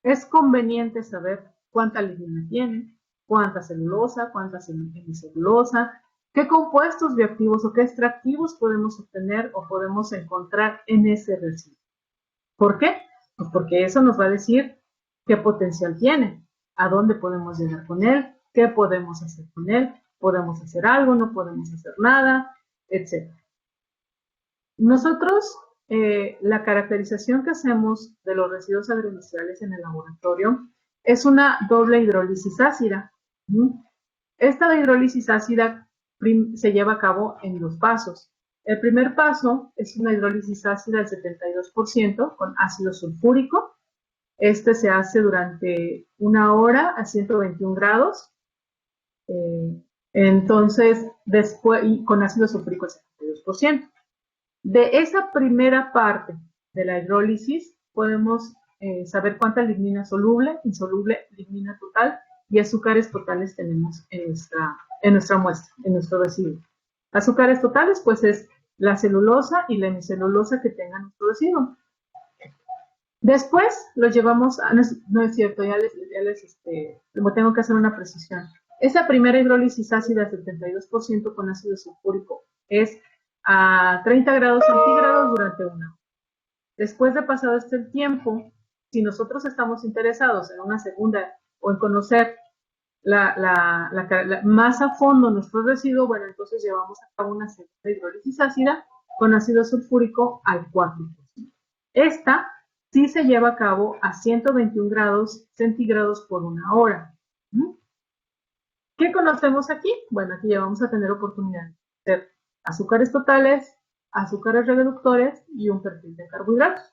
es conveniente saber cuánta lignina tiene, cuánta celulosa, cuánta hemicelulosa, qué compuestos bioactivos o qué extractivos podemos obtener o podemos encontrar en ese residuo. ¿Por qué? Pues porque eso nos va a decir qué potencial tiene, a dónde podemos llegar con él, qué podemos hacer con él, podemos hacer algo, no podemos hacer nada, etc. Nosotros, la caracterización que hacemos de los residuos agroindustriales en el laboratorio es una doble hidrólisis ácida. Esta hidrólisis ácida se lleva a cabo en 2 pasos. El primer paso es una hidrólisis ácida al 72% con ácido sulfúrico. Este se hace durante 1 hora a 121 grados. Entonces, después, y con ácido sulfúrico al 72%. De esa primera parte de la hidrólisis podemos saber cuánta lignina soluble, insoluble, lignina total y azúcares totales tenemos en nuestra muestra, en nuestro residuo. Azúcares totales, pues es la celulosa y la hemicelulosa que tenga nuestro residuo. Después lo llevamos a, no es cierto, ya les tengo que hacer una precisión. Esa primera hidrólisis ácida, 72% con ácido sulfúrico, es a 30 grados centígrados durante 1 hora. Después de pasado este tiempo, si nosotros estamos interesados en una segunda o en conocer más a fondo nuestro residuo, bueno, entonces llevamos a cabo una segunda hidrólisis ácida con ácido sulfúrico al 4%. Esta sí se lleva a cabo a 121 grados centígrados por 1 hora. ¿Qué conocemos aquí? Bueno, aquí ya vamos a tener oportunidad de hacer azúcares totales, azúcares reductores y un perfil de carbohidratos.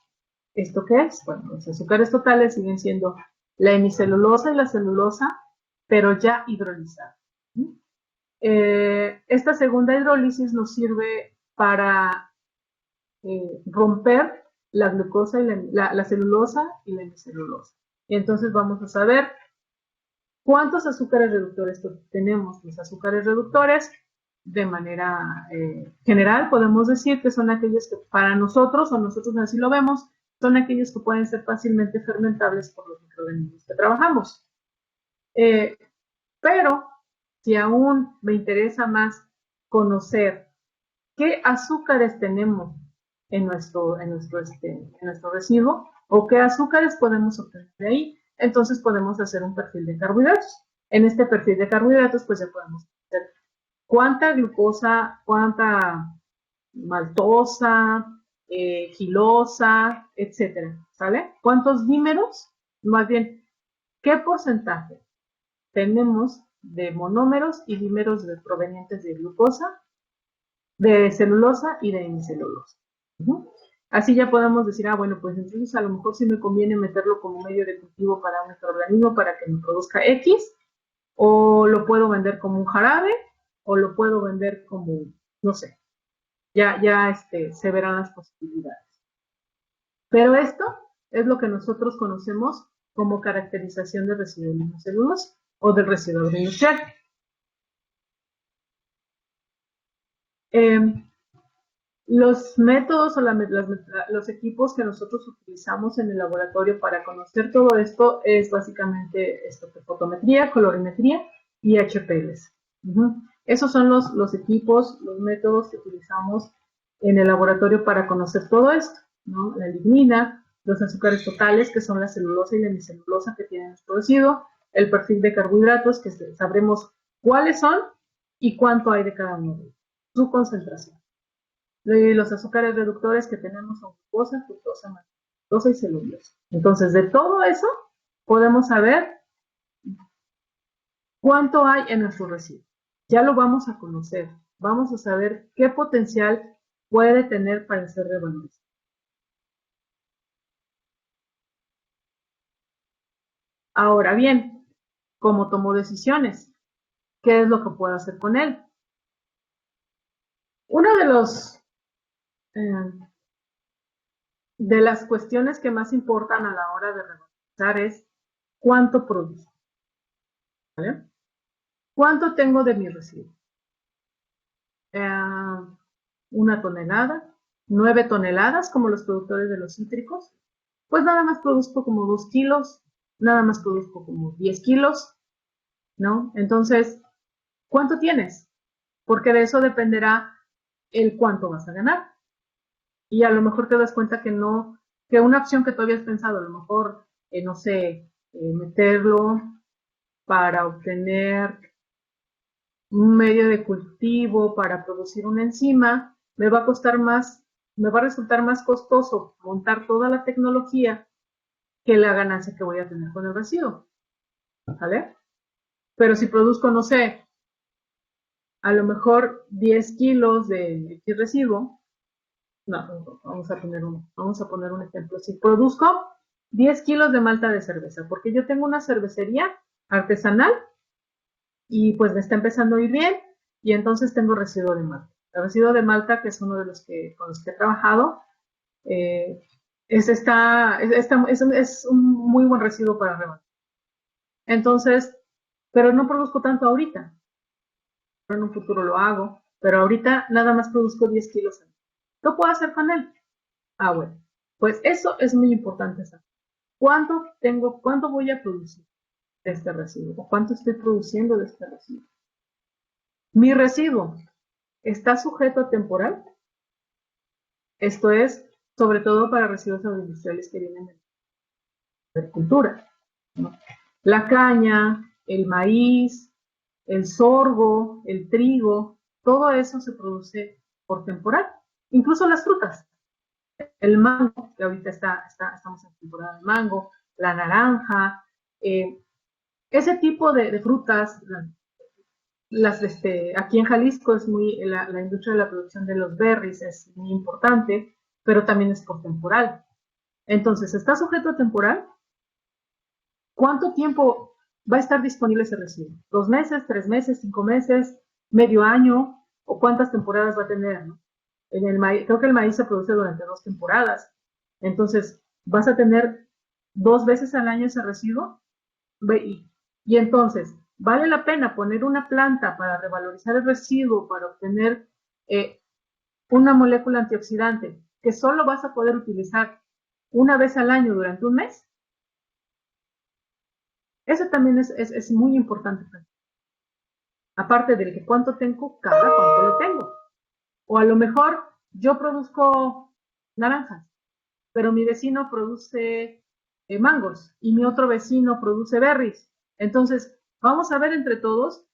¿Esto qué es? Bueno, los azúcares totales siguen siendo la hemicelulosa y la celulosa, pero ya hidrolizada. Esta segunda hidrólisis nos sirve para romper la glucosa y la celulosa y la hemicelulosa. Y entonces vamos a saber cuántos azúcares reductores tenemos. Los azúcares reductores, de manera general, podemos decir que son aquellos que para nosotros, o nosotros así lo vemos, son aquellos que pueden ser fácilmente fermentables por los microorganismos que trabajamos. Pero, si aún me interesa más conocer qué azúcares tenemos en nuestro residuo, o qué azúcares podemos obtener de ahí, entonces podemos hacer un perfil de carbohidratos. En este perfil de carbohidratos, pues ya podemos hacer cuánta glucosa, cuánta maltosa, gilosa, etcétera, ¿sale? ¿Cuántos dímeros? Más bien, ¿qué porcentaje tenemos de monómeros y dímeros provenientes de glucosa, de celulosa y de hemicelulosa? Así ya podemos decir, bueno, pues entonces a lo mejor sí me conviene meterlo como medio de cultivo para un microorganismo para que me produzca X, o lo puedo vender como un jarabe, o lo puedo vender como, no sé, ya se verán las posibilidades. Pero esto es lo que nosotros conocemos como caracterización de residuo lignocéluloso o del residuo agroindustrial. Los métodos o los equipos que nosotros utilizamos en el laboratorio para conocer todo esto es básicamente fotometría, colorimetría y HPLC. Esos son los equipos, los métodos que utilizamos en el laboratorio para conocer todo esto, ¿no? La lignina, los azúcares totales, que son la celulosa y la hemicelulosa que tienen nuestro residuo, el perfil de carbohidratos, que sabremos cuáles son y cuánto hay de cada uno de ellos, su concentración. Los azúcares reductores que tenemos son glucosa, fructosa, maltosa y celulosa. Entonces, de todo eso podemos saber cuánto hay en nuestro residuo. Ya lo vamos a conocer. Vamos a saber qué potencial puede tener para ser revalorización. Ahora bien, ¿cómo tomo decisiones? ¿Qué es lo que puedo hacer con él? Uno de las cuestiones que más importan a la hora de revalorizar es cuánto produzco. ¿Vale? ¿Cuánto tengo de mi residuo? 1 tonelada, 9 toneladas, como los productores de los cítricos. Pues nada más produzco como 2 kilos, nada más produzco como 10 kilos, ¿no? Entonces, ¿cuánto tienes? Porque de eso dependerá el cuánto vas a ganar. Y a lo mejor te das cuenta que no, que una opción que tú habías pensado, a lo mejor, no sé, meterlo para obtener un medio de cultivo, para producir una enzima, me va a costar más me va a resultar más costoso montar toda la tecnología que la ganancia que voy a tener con el residuo. ¿Vale? Pero si produzco, no sé, a lo mejor 10 kilos de X residuo, no, vamos a poner un ejemplo. Si produzco 10 kilos de malta de cerveza, porque yo tengo una cervecería artesanal y pues me está empezando a ir bien y entonces tengo residuo de malta. El residuo de malta, que es uno de los que con los que he trabajado, es un muy buen residuo para rebatir. Entonces, pero no produzco tanto ahorita, pero en un futuro lo hago, pero ahorita nada más produzco 10 kilos. ¿Qué puedo hacer con él? Ah, bueno, pues eso es muy importante saber. ¿Cuánto voy a producir de este residuo? ¿O cuánto estoy produciendo de este residuo? Mi residuo está sujeto a temporal. Esto es, sobre todo para residuos agroindustriales que vienen de la agricultura, ¿no? La caña, el maíz, el sorgo, el trigo, todo eso se produce por temporal. Incluso las frutas. El mango, que ahorita estamos en temporada de mango, la naranja, ese tipo de frutas, aquí en Jalisco es la industria de la producción de los berries es muy importante, pero también es por temporal. Entonces, ¿está sujeto a temporal? ¿Cuánto tiempo va a estar disponible ese residuo? ¿2 meses, 3 meses, 5 meses, medio año? ¿O cuántas temporadas va a tener? ¿No? Creo que el maíz se produce durante 2 temporadas. Entonces, ¿vas a tener 2 veces al año ese residuo? Y entonces, ¿vale la pena poner una planta para revalorizar el residuo, para obtener una molécula antioxidante que solo vas a poder utilizar una vez al año durante un mes? Eso también es muy importante. Aparte del que cuánto tengo, cada cuánto lo tengo. O a lo mejor yo produzco naranjas, pero mi vecino produce mangos y mi otro vecino produce berries. Entonces, vamos a ver entre todos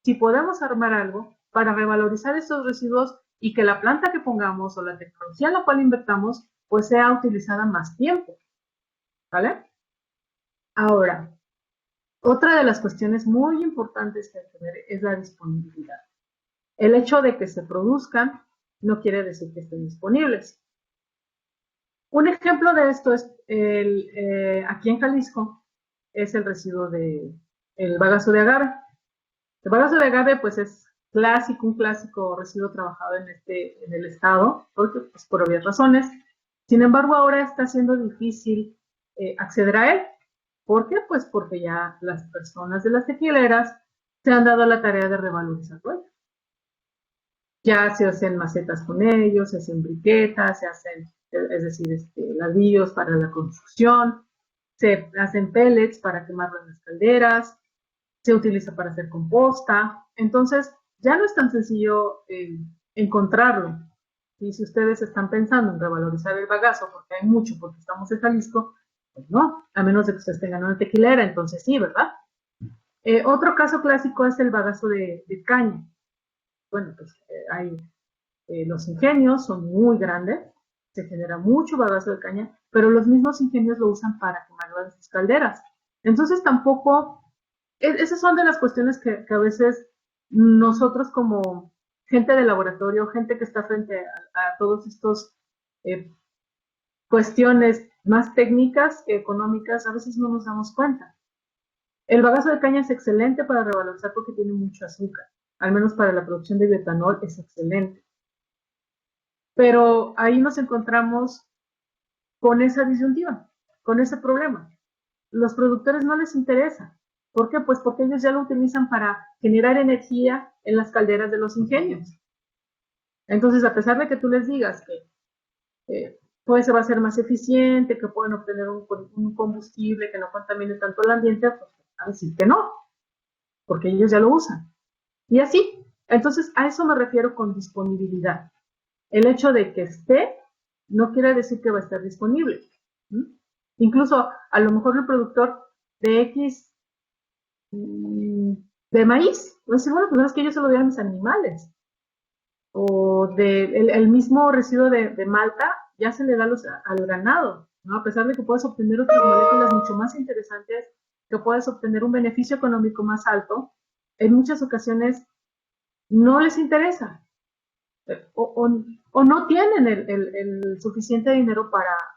si podemos armar algo para revalorizar estos residuos y que la planta que pongamos o la tecnología en la cual invertamos pues sea utilizada más tiempo. ¿Vale? Ahora, otra de las cuestiones muy importantes que hay que ver es la disponibilidad. El hecho de que se produzcan no quiere decir que estén disponibles. Un ejemplo de esto es aquí en Jalisco, es el residuo el bagazo de agave. El bagazo de agave pues es un clásico residuo trabajado en el estado, porque, pues, por obvias razones. Sin embargo, ahora está siendo difícil acceder a él. ¿Por qué? Pues porque ya las personas de las tequileras se han dado la tarea de revalorizarlo. Ya se hacen macetas con ellos, se hacen briquetas, se hacen, es decir, ladrillos para la construcción, se hacen pellets para quemarlo en las calderas, se utiliza para hacer composta. Entonces, ya no es tan sencillo encontrarlo. Y si ustedes están pensando en revalorizar el bagazo, porque hay mucho, porque estamos en Jalisco, pues no, a menos de que ustedes tengan una tequilera, entonces sí, ¿verdad? Otro caso clásico es el bagazo de caña. Bueno, pues los ingenios son muy grandes, se genera mucho bagazo de caña, pero los mismos ingenios lo usan para quemarlo en sus calderas. Entonces tampoco, esas son de las cuestiones que a veces nosotros como gente de laboratorio, gente que está frente a todos estos cuestiones más técnicas que económicas, a veces no nos damos cuenta. El bagazo de caña es excelente para revalorizar porque tiene mucho azúcar, al menos para la producción de bioetanol es excelente. Pero ahí nos encontramos con esa disyuntiva, con ese problema. Los productores no les interesa. ¿Por qué? Pues porque ellos ya lo utilizan para generar energía en las calderas de los ingenios. Entonces, a pesar de que tú les digas que pues se va a ser más eficiente, que pueden obtener un combustible que no contamine tanto el ambiente, pues van a decir que no, porque ellos ya lo usan. Y así. Entonces, a eso me refiero con disponibilidad. El hecho de que esté no quiere decir que va a estar disponible. Incluso, a lo mejor el productor de X de maíz va a decir, bueno, pues no es que yo se lo doy a mis animales. o el mismo residuo de malta ya se le da al ganado, ¿no? A pesar de que puedes obtener otras moléculas mucho más interesantes, que puedes obtener un beneficio económico más alto, en muchas ocasiones no les interesa o no tienen el suficiente dinero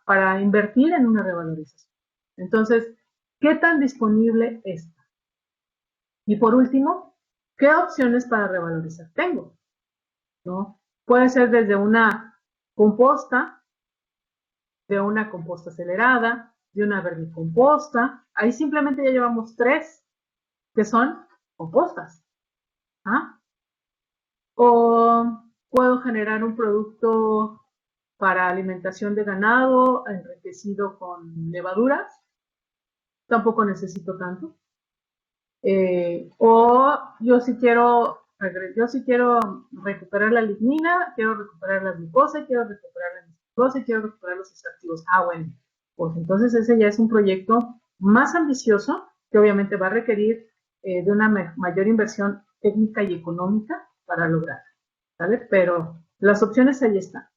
para invertir en una revalorización. Entonces, ¿qué tan disponible está? Y por último, ¿qué opciones para revalorizar tengo? ¿No? Puede ser desde una composta, de una composta acelerada, de una vermicomposta. Ahí simplemente ya llevamos 3 que son compostas. ¿Ah? O puedo generar un producto para alimentación de ganado enriquecido con levaduras. Tampoco necesito tanto. O yo sí quiero recuperar la lignina, quiero recuperar la glucosa, quiero recuperar la glucosa, quiero recuperar los extractivos. Bueno, pues entonces ese ya es un proyecto más ambicioso que obviamente va a requerir de una mayor inversión técnica y económica para lograrlo, ¿vale? Pero las opciones ahí están.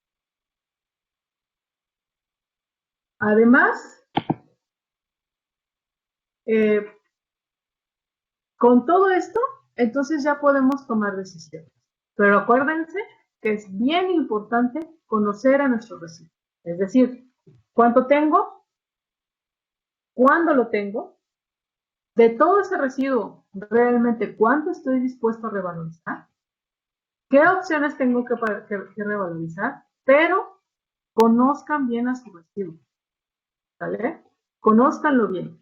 Además, con todo esto, entonces ya podemos tomar decisiones. Pero acuérdense que es bien importante conocer a nuestro residuo. Es decir, cuánto tengo, cuándo lo tengo, de todo ese residuo, realmente cuánto estoy dispuesto a revalorizar, qué opciones tengo que revalorizar, pero conozcan bien a su residuo. ¿Vale? Conózcanlo bien.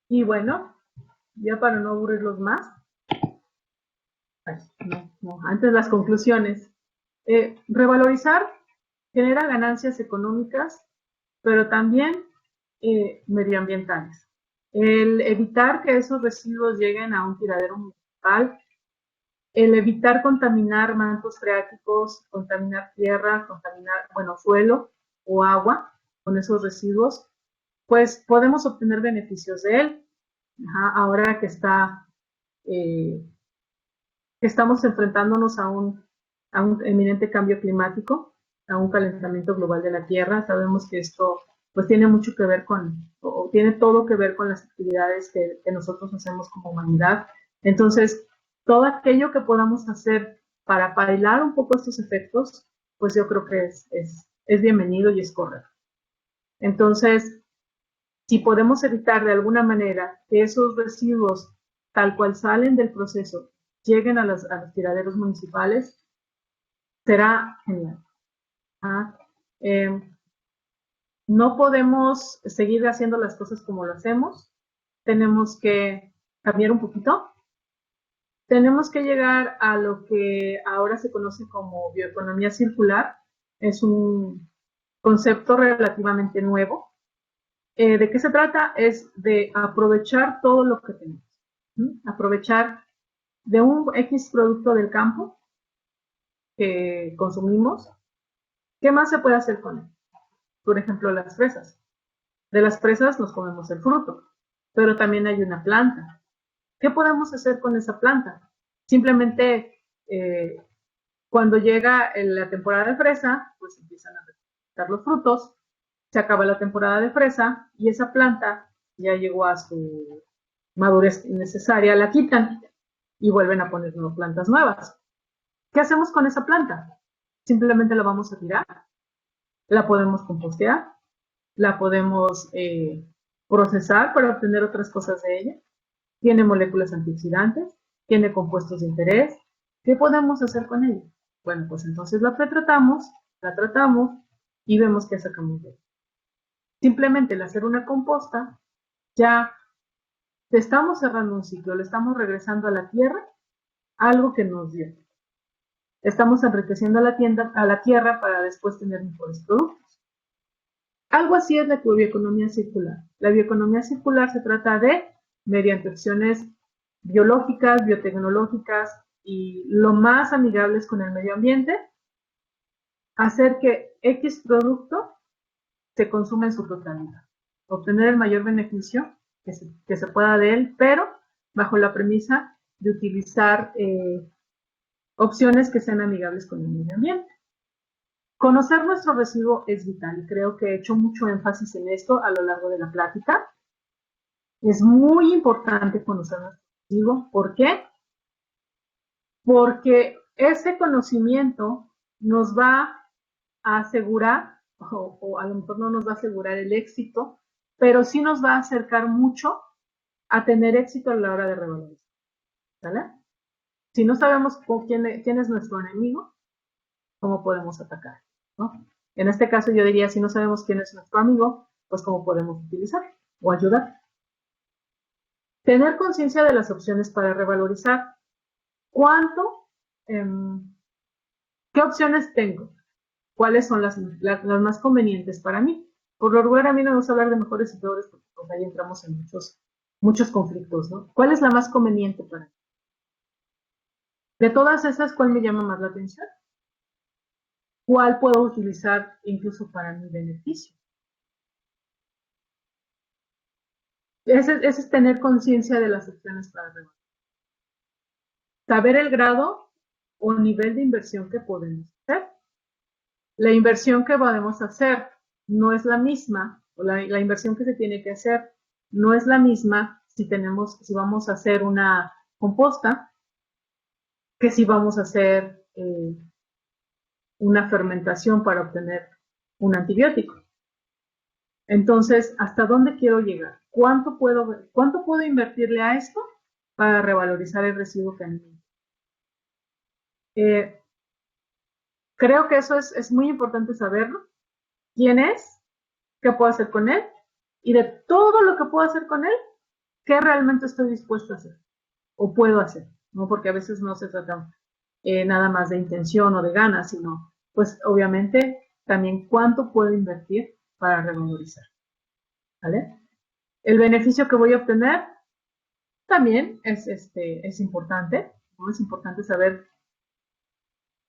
Y bueno, ya para no aburrirlos más, antes las conclusiones. Revalorizar genera ganancias económicas, pero también medioambientales. El evitar que esos residuos lleguen a un tiradero municipal, el evitar contaminar mantos freáticos, contaminar tierra, contaminar, suelo o agua con esos residuos, pues podemos obtener beneficios de él. Ahora que estamos enfrentándonos a un eminente cambio climático, a un calentamiento global de la Tierra. Sabemos que esto pues tiene mucho que ver o tiene todo que ver con las actividades que nosotros hacemos como humanidad. Entonces, todo aquello que podamos hacer para paliar un poco estos efectos, pues yo creo que es bienvenido y es correcto. Entonces, si podemos evitar de alguna manera que esos residuos, tal cual salen del proceso, lleguen a los tiraderos municipales, será genial. No podemos seguir haciendo las cosas como lo hacemos. Tenemos que cambiar un poquito. Tenemos que llegar a lo que ahora se conoce como bioeconomía circular. Es un concepto relativamente nuevo. ¿De qué se trata? Es de aprovechar todo lo que tenemos. Aprovechar de un X producto del campo que consumimos. ¿Qué más se puede hacer con él? Por ejemplo, las fresas. De las fresas nos comemos el fruto, pero también hay una planta. ¿Qué podemos hacer con esa planta? Simplemente cuando llega la temporada de fresa, pues empiezan a recolectar los frutos, se acaba la temporada de fresa y esa planta ya llegó a su madurez necesaria, la quitan y vuelven a poner plantas nuevas. ¿Qué hacemos con esa planta? Simplemente la vamos a tirar, la podemos compostear, la podemos procesar para obtener otras cosas de ella. Tiene moléculas antioxidantes, tiene compuestos de interés. ¿Qué podemos hacer con ella? Bueno, pues entonces la tratamos y vemos qué sacamos de ella. Simplemente el hacer una composta, ya estamos cerrando un ciclo, le estamos regresando a la tierra algo que nos dio. Estamos enriqueciendo a la tierra para después tener mejores productos. Algo así es la bioeconomía circular. La bioeconomía circular se trata de, mediante opciones biológicas, biotecnológicas y lo más amigables con el medio ambiente, hacer que X producto se consuma en su totalidad. Obtener el mayor beneficio que se pueda de él, pero bajo la premisa de utilizar opciones que sean amigables con el medio ambiente. Conocer nuestro residuo es vital y creo que he hecho mucho énfasis en esto a lo largo de la plática. Es muy importante conocer nuestro residuo. ¿Por qué? Porque ese conocimiento nos va a asegurar, o a lo mejor no nos va a asegurar el éxito, pero sí nos va a acercar mucho a tener éxito a la hora de revalorizar. ¿Vale? Si no sabemos quién es nuestro enemigo, ¿cómo podemos atacar? ¿No? En este caso yo diría, si no sabemos quién es nuestro amigo, pues cómo podemos utilizar o ayudar. Tener conciencia de las opciones para revalorizar. ¿Cuánto? ¿Qué opciones tengo? ¿Cuáles son las más convenientes para mí? Por lo regular a mí no me gusta hablar de mejores y peores porque pues, ahí entramos en muchos conflictos, ¿no? ¿Cuál es la más conveniente para mí? De todas esas, ¿cuál me llama más la atención? ¿Cuál puedo utilizar incluso para mi beneficio? Ese es tener conciencia de las opciones para revalorizar. Saber el grado o nivel de inversión que podemos hacer. La inversión que podemos hacer no es la misma, o la inversión que se tiene que hacer no es la misma si vamos a hacer una composta que si vamos a hacer una fermentación para obtener un antibiótico. Entonces, ¿hasta dónde quiero llegar? ¿Cuánto puedo invertirle a esto para revalorizar el residuo que alimento? Creo que eso es muy importante saberlo. ¿Quién es? ¿Qué puedo hacer con él? Y de todo lo que puedo hacer con él, ¿qué realmente estoy dispuesto a hacer? O puedo hacer, ¿no? Porque a veces no se trata nada más de intención o de ganas, sino, pues, obviamente, también cuánto puedo invertir para revalorizar, ¿vale? El beneficio que voy a obtener también es importante, ¿no? Es importante saber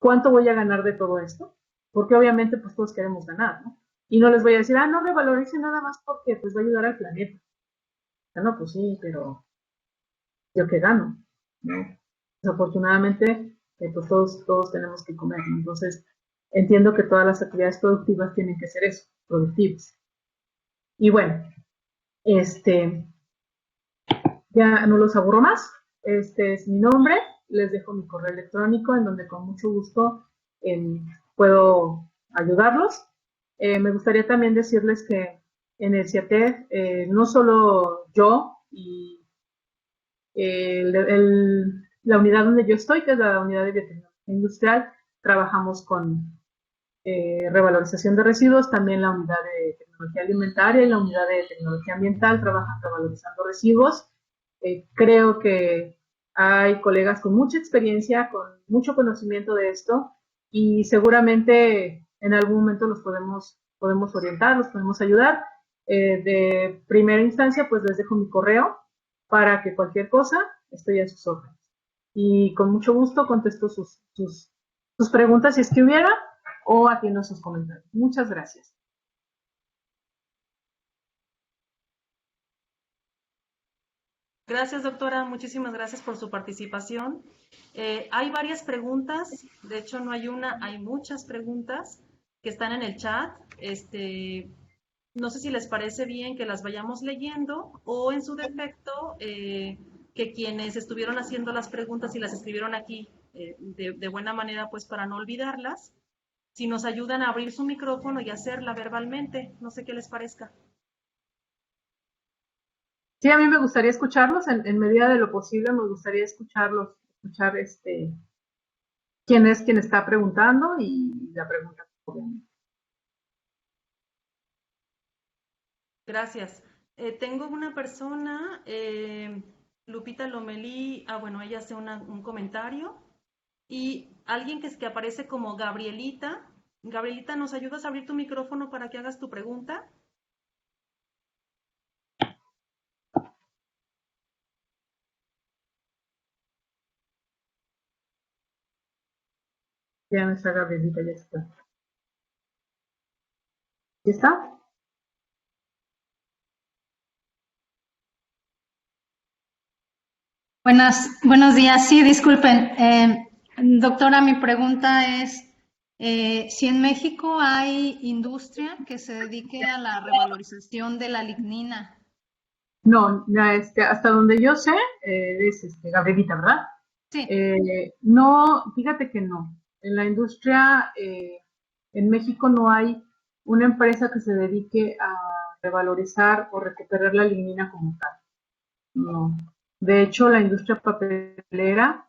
cuánto voy a ganar de todo esto, porque obviamente, pues, todos queremos ganar, ¿no? Y no les voy a decir, no revalorice nada más porque, pues, va a ayudar al planeta. No, pues sí, pero yo qué gano, ¿no? Desafortunadamente, pues todos tenemos que comer, ¿no? Entonces, entiendo que todas las actividades productivas tienen que ser eso, productivas. Y bueno, ya no los aburro más. Este es mi nombre, les dejo mi correo electrónico en donde con mucho gusto puedo ayudarlos. Me gustaría también decirles que en el CIATED, no solo yo y la unidad donde yo estoy, que es la unidad de biotecnología industrial, trabajamos con revalorización de residuos, también la unidad de tecnología alimentaria y la unidad de tecnología ambiental trabajan revalorizando residuos. Creo que hay colegas con mucha experiencia, con mucho conocimiento de esto y seguramente en algún momento los podemos orientar, los podemos ayudar. De primera instancia, pues les dejo mi correo para que cualquier cosa estoy a sus órdenes. Y con mucho gusto contesto sus preguntas si es que hubiera o atiendo sus comentarios. Muchas gracias. Gracias, doctora. Muchísimas gracias por su participación. Hay varias preguntas, de hecho no hay una, hay muchas preguntas que están en el chat. No sé si les parece bien que las vayamos leyendo o en su defecto que quienes estuvieron haciendo las preguntas y las escribieron aquí de buena manera, pues para no olvidarlas, si nos ayudan a abrir su micrófono y hacerla verbalmente. No sé qué les parezca. Sí, a mí me gustaría escucharlos, en medida de lo posible me gustaría escuchar quién es quien está preguntando y la pregunta. Gracias. Tengo una persona, Lupita Lomelí, bueno, ella hace un comentario, y alguien que aparece como Gabrielita. Gabrielita, ¿nos ayudas a abrir tu micrófono para que hagas tu pregunta? Ya no está Gabrielita, ya está. ¿Ya está? Buenos días. Sí, disculpen. Doctora, mi pregunta es, si en México hay industria que se dedique a la revalorización de la lignina. No, hasta donde yo sé, es Gabrielita, ¿verdad? Sí, No, fíjate que no. En la industria, en México no hay una empresa que se dedique a revalorizar o recuperar la lignina como tal. No. De hecho, la industria papelera,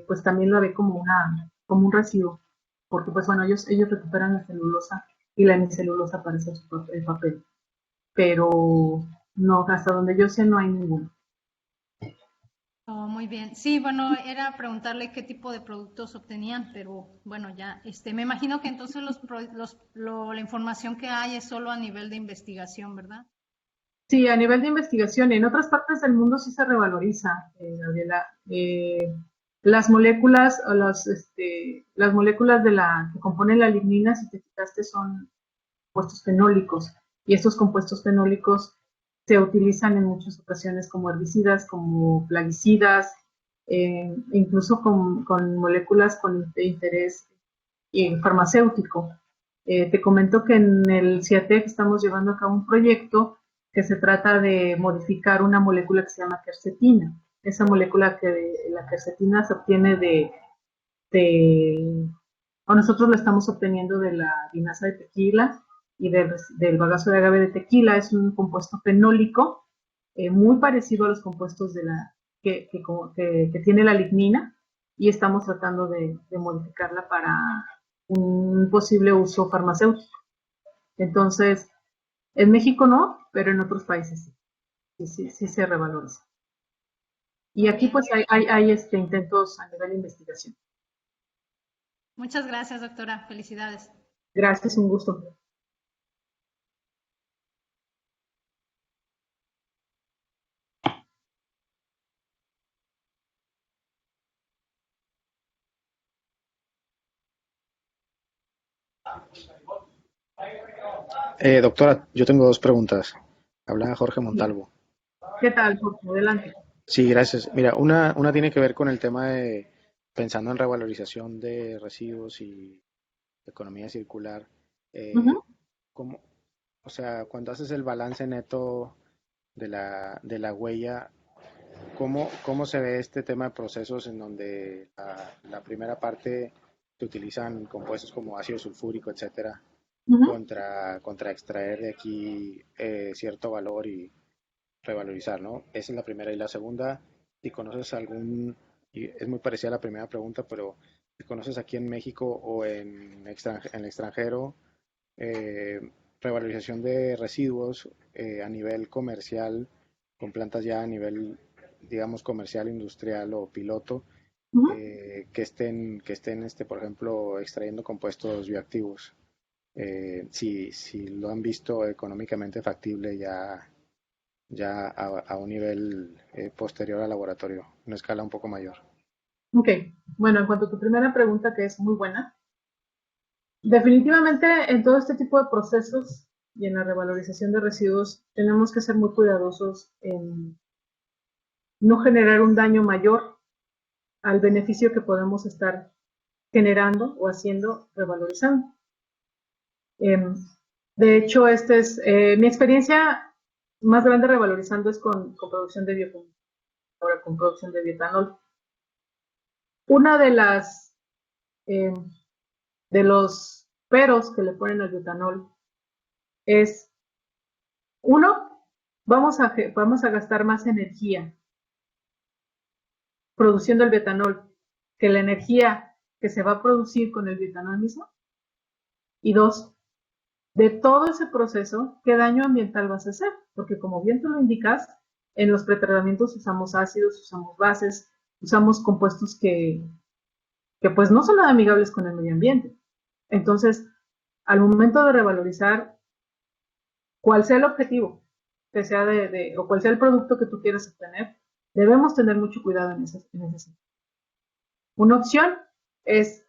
pues también lo ve como un residuo, porque pues bueno, ellos recuperan la celulosa y la hemicelulosa para hacer el papel, pero no, hasta donde yo sé no hay ninguno. oh, muy bien. Sí, bueno, era preguntarle qué tipo de productos obtenían, pero bueno, ya, me imagino que entonces la información que hay es solo a nivel de investigación, ¿verdad? Sí, a nivel de investigación, en otras partes del mundo sí se revaloriza, Gabriela. Las moléculas, o las moléculas que componen la lignina, si te fijaste, son compuestos fenólicos. Y estos compuestos fenólicos se utilizan en muchas ocasiones como herbicidas, como plaguicidas, incluso con moléculas de interés farmacéutico. Te comento que en el CIATEC estamos llevando a cabo un proyecto que se trata de modificar una molécula que se llama quercetina. Esa molécula la quercetina se obtiene o nosotros la estamos obteniendo de la vinaza de tequila y del bagazo de agave de tequila. Es un compuesto fenólico muy parecido a los compuestos que tiene la lignina y estamos tratando de modificarla para un posible uso farmacéutico. Entonces, en México no, pero en otros países sí, sí se revaloriza. Y Muy aquí bien. pues hay intentos a nivel de investigación. Muchas gracias, doctora. Felicidades. Gracias, un gusto. Doctora, yo tengo dos preguntas. Habla Jorge Montalvo. ¿Qué tal, Jorge? Adelante. Sí, gracias. Mira, una tiene que ver con el tema de pensando en revalorización de residuos y economía circular. Eh, Ujú. ¿Cómo, o sea, cuando haces el balance neto de la huella, cómo se ve este tema de procesos en donde la primera parte se utilizan compuestos como ácido sulfúrico, etcétera, Ujú. contra extraer de aquí cierto valor y revalorizar, ¿no? Esa es la primera. Y la segunda, si conoces y es muy parecida a la primera pregunta, pero si conoces aquí en México o en el extranjero, eh, revalorización de residuos a nivel comercial, con plantas ya a nivel, digamos, comercial, industrial o piloto, Ujú. por ejemplo, extrayendo compuestos bioactivos. Si lo han visto económicamente factible ya a un nivel posterior al laboratorio, una escala un poco mayor. Ok, bueno, en cuanto a tu primera pregunta, que es muy buena, definitivamente en todo este tipo de procesos y en la revalorización de residuos tenemos que ser muy cuidadosos en no generar un daño mayor al beneficio que podemos estar generando o haciendo revalorizando. Eh, de hecho, mi experiencia más grande revalorizando es con producción de biocombustible, ahora con producción de bioetanol. Una eh, de los peros que le ponen al bioetanol es, uno, vamos a gastar más energía produciendo el bioetanol que la energía que se va a producir con el bioetanol mismo. Y dos, de todo ese proceso, ¿qué daño ambiental vas a hacer? Porque como bien tú lo indicas, en los pretratamientos usamos ácidos, usamos bases, usamos compuestos que pues no son nada amigables con el medio ambiente. Entonces, al momento de revalorizar, cual sea el objetivo, que sea o cual sea el producto que tú quieras obtener, debemos tener mucho cuidado en ese sentido. Una opción es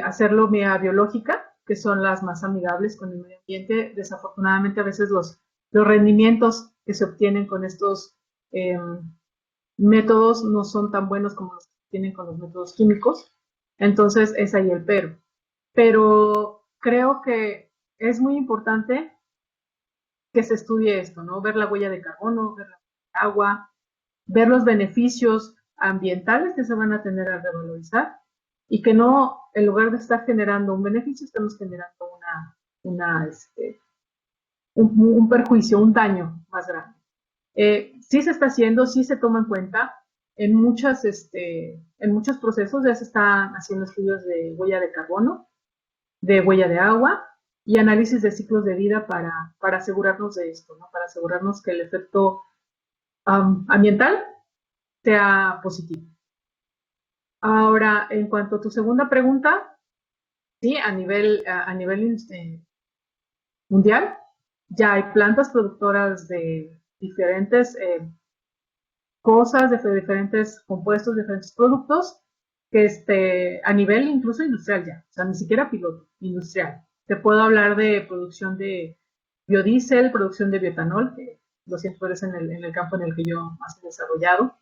hacerlo vía biológica, que son las más amigables con el medio ambiente. Desafortunadamente, a veces los rendimientos que se obtienen con estos métodos no son tan buenos como los que tienen con los métodos químicos. Entonces es ahí el pero. Pero creo que es muy importante que se estudie esto, ¿no? Ver la huella de carbono, ver la huella de agua, ver los beneficios ambientales que se van a tener al revalorizar y que no, en lugar de estar generando un beneficio, estamos generando un perjuicio, un daño más grande. Sí se está haciendo, sí se toma en cuenta. En muchos procesos ya se están haciendo estudios de huella de carbono, de huella de agua y análisis de ciclos de vida para asegurarnos de esto, ¿no? Para asegurarnos que el efecto ambiental sea positivo. Ahora, en cuanto a tu segunda pregunta, sí, a nivel mundial, ya hay plantas productoras de diferentes cosas, de diferentes compuestos, diferentes productos, que a nivel incluso industrial ya, o sea, ni siquiera piloto, industrial. Te puedo hablar de producción de biodiesel, producción de bioetanol, que lo siento, pero es en el campo en el que yo más he desarrollado,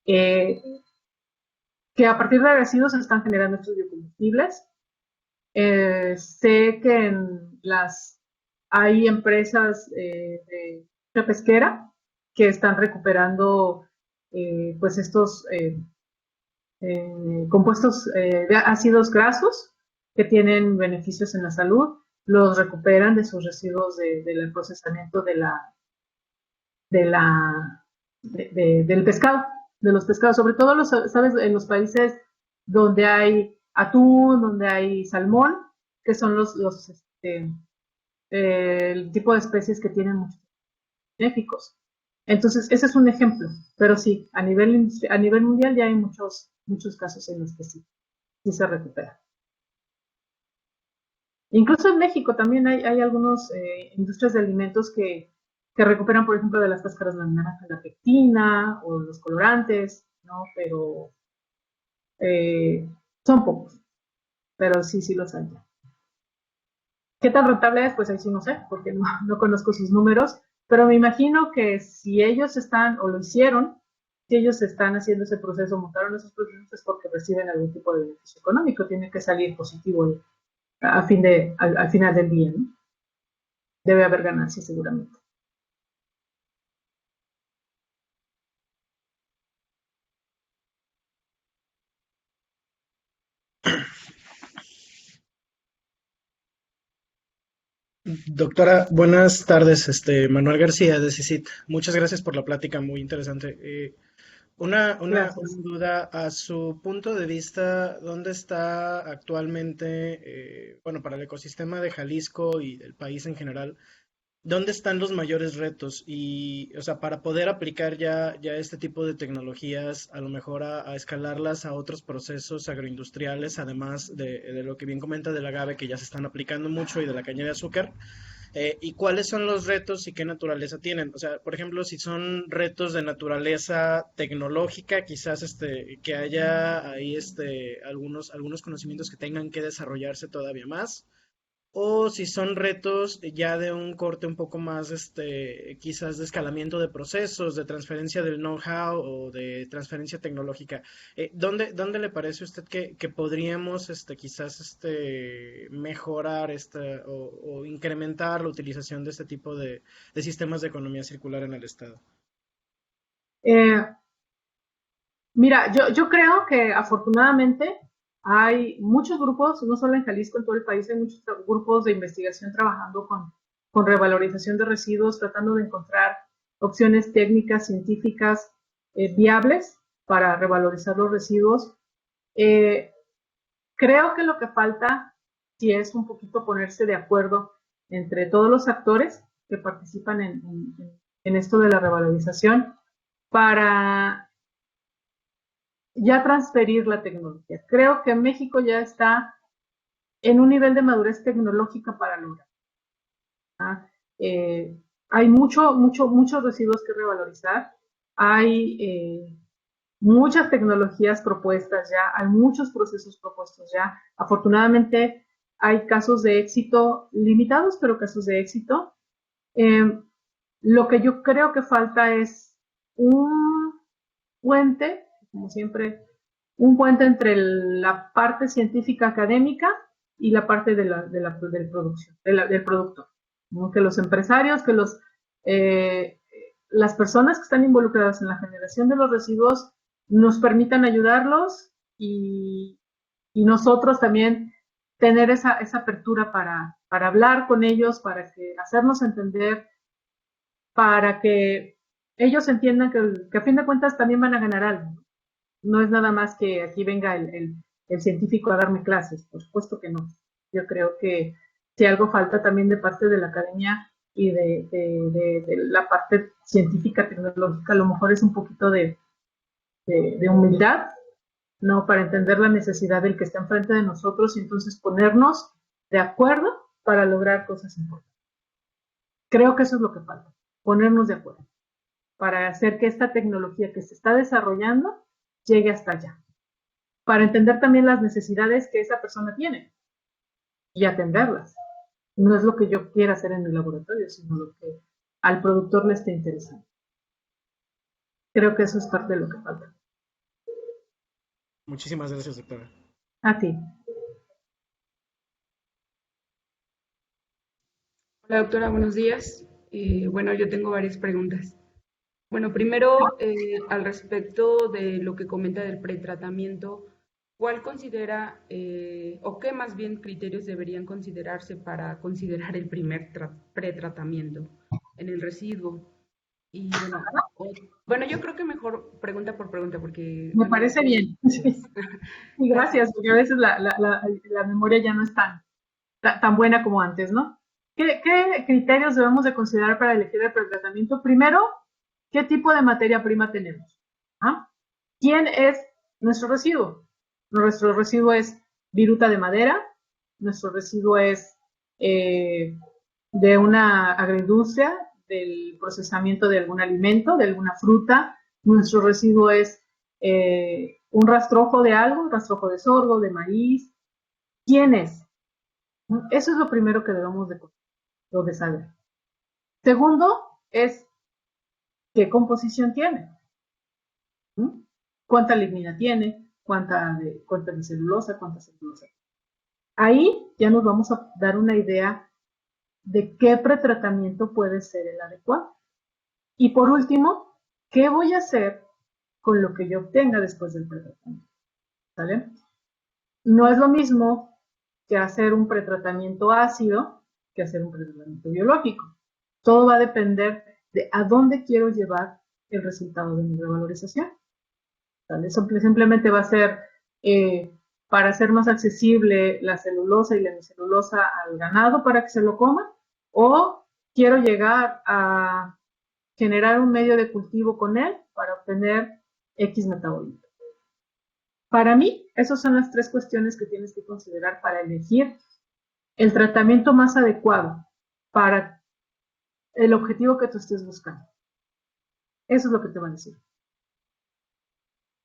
que a partir de residuos se están generando estos biocombustibles. Sé que hay empresas de pesquera que están recuperando pues estos compuestos de ácidos grasos que tienen beneficios en la salud, los recuperan de sus residuos del procesamiento del pescado, de los pescados, sobre todo sabes, en los países donde hay atún, donde hay salmón, que son el tipo de especies que tienen muchos benéficos. Entonces, ese es un ejemplo, pero sí, a nivel mundial ya hay muchos casos en los que sí se recupera. Incluso en México también hay algunas industrias de alimentos que recuperan, por ejemplo, de las cáscaras de la naranja la pectina o los colorantes, ¿no? Pero son pocos, pero sí los hay. ¿Qué tan rentable es? Pues ahí sí no sé, porque no conozco sus números, pero me imagino que si ellos están, o lo hicieron, si ellos están haciendo ese proceso, montaron esos procesos, es porque reciben algún tipo de beneficio económico, tiene que salir positivo al final del día, ¿no? Debe haber ganancia seguramente. Doctora, buenas tardes. Manuel García de CICIT. Muchas gracias por la plática, muy interesante. Una Gracias. duda a su punto de vista, ¿dónde está actualmente, bueno, para el ecosistema de Jalisco y del país en general, dónde están los mayores retos? Y, o sea, para poder aplicar ya este tipo de tecnologías, a lo mejor a escalarlas a otros procesos agroindustriales, además de lo que bien comenta del agave, que ya se están aplicando mucho, y de la caña de azúcar. ¿Y cuáles son los retos y qué naturaleza tienen? O sea, por ejemplo, si son retos de naturaleza tecnológica, quizás que haya ahí algunos conocimientos que tengan que desarrollarse todavía más, o si son retos ya de un corte un poco más, quizás de escalamiento de procesos, de transferencia del know-how o de transferencia tecnológica. ¿Dónde le parece a usted que podríamos, quizás, mejorar o incrementar la utilización de este tipo de sistemas de economía circular en el Estado? Eh, Mira, yo creo que afortunadamente hay muchos grupos, no solo en Jalisco, en todo el país, hay muchos grupos de investigación trabajando con revalorización de residuos, tratando de encontrar opciones técnicas, científicas, viables para revalorizar los residuos. Eh, Creo que lo que falta sí es un poquito ponerse de acuerdo entre todos los actores que participan en esto de la revalorización para ya transferir la tecnología. Creo que México ya está en un nivel de madurez tecnológica para lograr. Hay muchos residuos que revalorizar. Hay muchas tecnologías propuestas ya, hay muchos procesos propuestos ya. Afortunadamente hay casos de éxito limitados, pero casos de éxito. Lo que yo creo que falta es un puente, como siempre un puente entre la parte científica académica y la parte del producción, del producto, ¿no? Que los empresarios, que las personas que están involucradas en la generación de los residuos nos permitan ayudarlos y nosotros también tener esa apertura para hablar con ellos, para hacernos entender, para que ellos entiendan que a fin de cuentas también van a ganar algo. No es nada más que aquí venga el científico a darme clases, por supuesto que no. Yo creo que si algo falta también de parte de la academia y de la parte científica, tecnológica, a lo mejor es un poquito de humildad, ¿no? Para entender la necesidad del que está enfrente de nosotros y entonces ponernos de acuerdo para lograr cosas importantes. Creo que eso es lo que falta, ponernos de acuerdo para hacer que esta tecnología que se está desarrollando llegue hasta allá, para entender también las necesidades que esa persona tiene y atenderlas. No es lo que yo quiera hacer en el laboratorio, sino lo que al productor le esté interesando. Creo que eso es parte de lo que falta. Muchísimas gracias, doctora. A ti. Hola doctora, buenos días. Bueno, yo tengo varias preguntas. Bueno, primero, al respecto de lo que comenta del pretratamiento, ¿cuál considera, o qué más bien criterios deberían considerarse para considerar el primer pretratamiento en el residuo? Y bueno, yo creo que mejor pregunta por pregunta, porque... Me parece bien. Sí. Y gracias, porque a veces la memoria ya no es tan buena como antes, ¿no? ¿Qué criterios debemos de considerar para elegir el pretratamiento? Primero, ¿qué tipo de materia prima tenemos? ¿Ah? ¿Quién es nuestro residuo? Nuestro residuo es viruta de madera, nuestro residuo es de una agroindustria, del procesamiento de algún alimento, de alguna fruta, nuestro residuo es un rastrojo de algo, un rastrojo de sorgo, de maíz. ¿Quién es? Eso es lo primero que debemos de saber. Segundo es qué composición tiene. ¿Cuánta lignina tiene? ¿Cuánta de celulosa? ¿Cuánta celulosa? Ahí ya nos vamos a dar una idea de qué pretratamiento puede ser el adecuado. Y por último, ¿qué voy a hacer con lo que yo obtenga después del pretratamiento? ¿Vale? No es lo mismo que hacer un pretratamiento ácido que hacer un pretratamiento biológico. Todo va a depender de a dónde quiero llevar el resultado de mi revalorización. ¿Vale? Simplemente va a ser para hacer más accesible la celulosa y la hemicelulosa al ganado para que se lo coma, o quiero llegar a generar un medio de cultivo con él para obtener X metabolito. Para mí, esas son las tres cuestiones que tienes que considerar para elegir el tratamiento más adecuado para el objetivo que tú estés buscando. Eso es lo que te van a decir.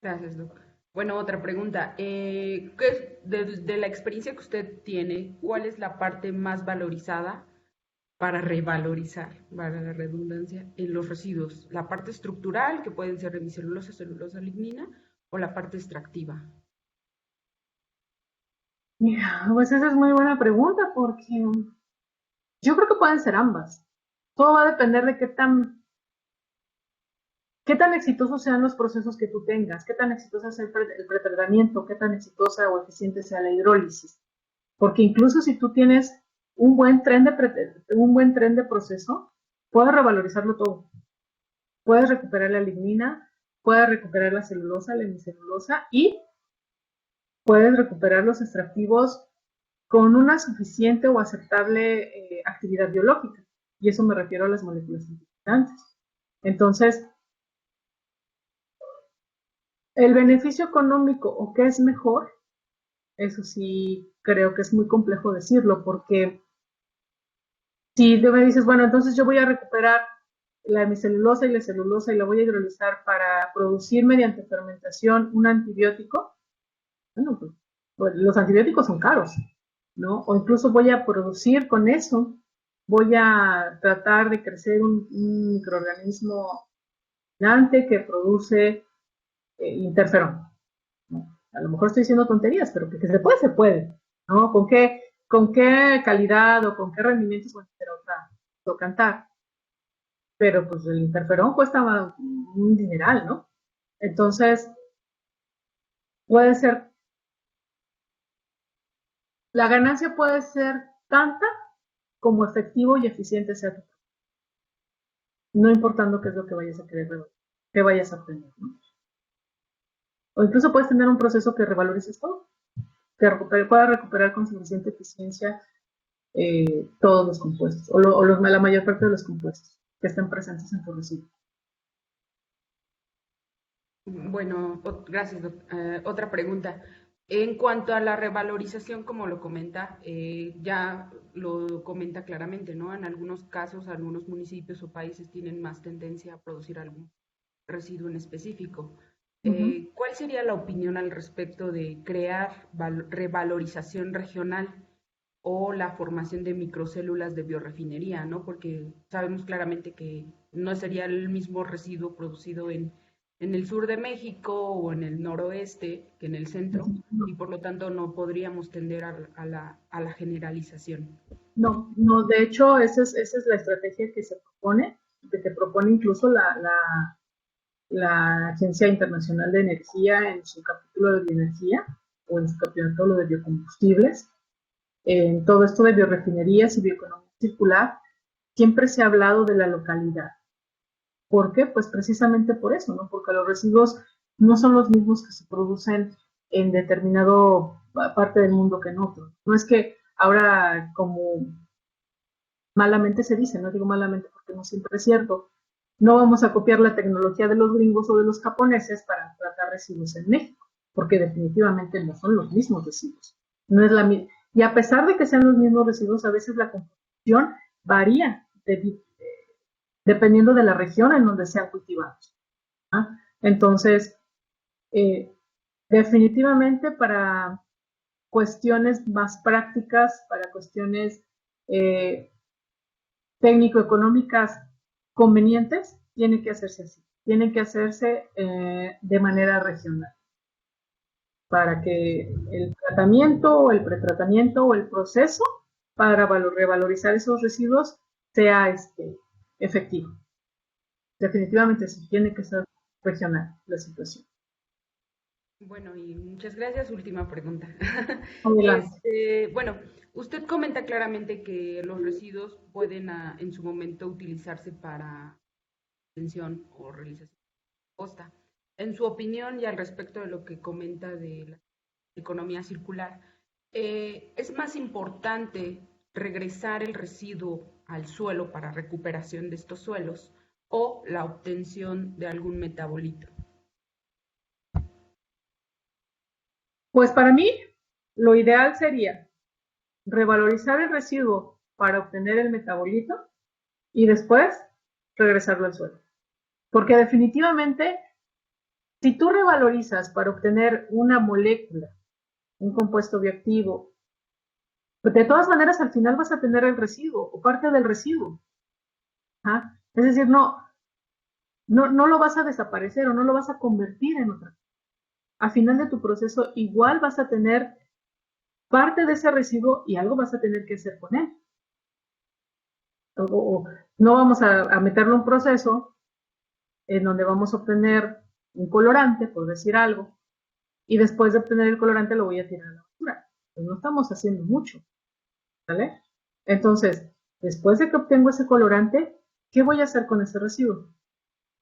Gracias, doctor. Bueno, otra pregunta. De la experiencia que usted tiene, ¿cuál es la parte más valorizada para revalorizar, para la redundancia, en los residuos? ¿La parte estructural, que pueden ser hemicelulosa, celulosa, lignina, o la parte extractiva? Mira, pues esa es muy buena pregunta, porque yo creo que pueden ser ambas. Todo va a depender de qué tan exitosos sean los procesos que tú tengas, qué tan exitoso sea el pretratamiento, qué tan exitosa o eficiente sea la hidrólisis. Porque incluso si tú tienes un buen tren de proceso, puedes revalorizarlo todo. Puedes recuperar la lignina, puedes recuperar la celulosa, la hemicelulosa, y puedes recuperar los extractivos con una suficiente o aceptable actividad biológica. Y eso me refiero a las moléculas antioxidantes. Entonces, el beneficio económico o qué es mejor, eso sí creo que es muy complejo decirlo, porque si tú me dices, bueno, entonces yo voy a recuperar la hemicelulosa y la celulosa y la voy a hidrolizar para producir mediante fermentación un antibiótico, bueno, pues los antibióticos son caros, ¿no? O incluso voy a producir con eso, voy a tratar de crecer un microorganismo que produce interferón, ¿no? A lo mejor estoy diciendo tonterías, pero que se puede, se puede, ¿no? ¿Con qué calidad o con qué rendimientos? Bueno, será otro cantar. Pero pues el interferón cuesta un dineral, ¿no? Entonces, puede ser, la ganancia puede ser tanta como efectivo y eficiente sea tu, no importando qué es lo que vayas a querer, que vayas a aprender, ¿no? O incluso puedes tener un proceso que revalorices todo, que pueda recuperar con suficiente eficiencia todos los compuestos, la mayor parte de los compuestos que estén presentes en tu residuo. Bueno, gracias, otra pregunta. En cuanto a la revalorización, como lo comenta, ya lo comenta claramente, ¿no? En algunos casos, algunos municipios o países tienen más tendencia a producir algún residuo en específico. ¿Cuál sería la opinión al respecto de crear revalorización regional o la formación de microcélulas de biorefinería, ¿no? Porque sabemos claramente que no sería el mismo residuo producido en el sur de México o en el noroeste que en el centro, y por lo tanto no podríamos tender a la generalización. No, no, de hecho, esa es la estrategia que se propone, que te propone incluso la Agencia Internacional de Energía en su capítulo de bioenergía o en su capítulo de biocombustibles. En todo esto de biorefinerías y bioeconomía circular, siempre se ha hablado de la localidad. ¿Por qué? Pues precisamente por eso, ¿no? Porque los residuos no son los mismos que se producen en determinado parte del mundo que en otro. No es que ahora, como malamente se dice, no digo malamente porque no siempre es cierto, no vamos a copiar la tecnología de los gringos o de los japoneses para tratar residuos en México, porque definitivamente no son los mismos residuos. No es y a pesar de que sean los mismos residuos, a veces la composición varía dependiendo de la región en donde sean cultivados. ¿Ah? Entonces, definitivamente para cuestiones más prácticas, para cuestiones técnico-económicas convenientes, tiene que hacerse así. Tiene que hacerse de manera regional para que el tratamiento o el pretratamiento o el proceso para revalorizar esos residuos sea efectivo. Definitivamente sí, tiene que ser regional la situación. Bueno, y muchas gracias. Última pregunta. Adelante. Bueno, usted comenta claramente que los residuos pueden en su momento utilizarse para obtención o realización de costa. En su opinión y al respecto de lo que comenta de la economía circular, ¿es más importante regresar el residuo al suelo para recuperación de estos suelos o la obtención de algún metabolito? Pues para mí, lo ideal sería revalorizar el residuo para obtener el metabolito y después regresarlo al suelo. Porque definitivamente, si tú revalorizas para obtener una molécula, un compuesto bioactivo, pues de todas maneras al final vas a tener el residuo o parte del residuo. ¿Ah? Es decir, no lo vas a desaparecer o no lo vas a convertir en otra. Al final de tu proceso igual vas a tener parte de ese residuo y algo vas a tener que hacer con él. O no vamos a meterlo en un proceso en donde vamos a obtener un colorante, por decir algo, y después de obtener el colorante lo voy a tirar a la basura. Pues no estamos haciendo mucho, ¿vale? Entonces, después de que obtengo ese colorante, ¿qué voy a hacer con ese residuo?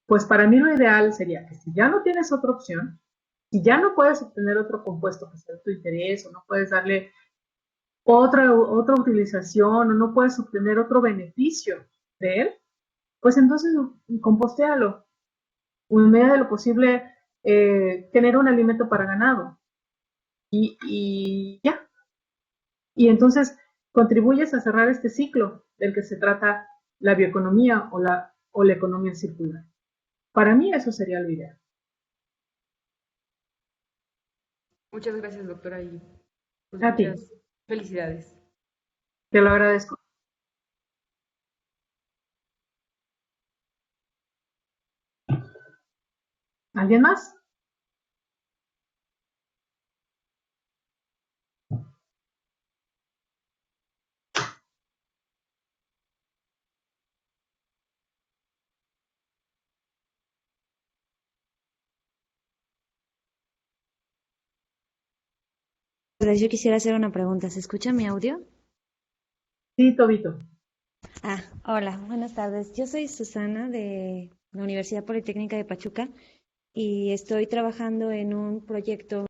Pues para mí lo ideal sería que si ya no tienes otra opción, si ya no puedes obtener otro compuesto que sea de tu interés o no puedes darle otra utilización o no puedes obtener otro beneficio de él, pues entonces compostéalo. O en medida de lo posible, tener un alimento para ganado. Y ya. Y entonces contribuyes a cerrar este ciclo del que se trata la bioeconomía o la economía circular. Para mí eso sería lo ideal. Muchas gracias, doctora, y pues A ti, muchas felicidades. te lo agradezco. ¿Alguien más? Yo quisiera hacer una pregunta. ¿Se escucha mi audio? Sí, Tobito. Hola, buenas tardes. Yo soy Susana de la Universidad Politécnica de Pachuca y estoy trabajando en un proyecto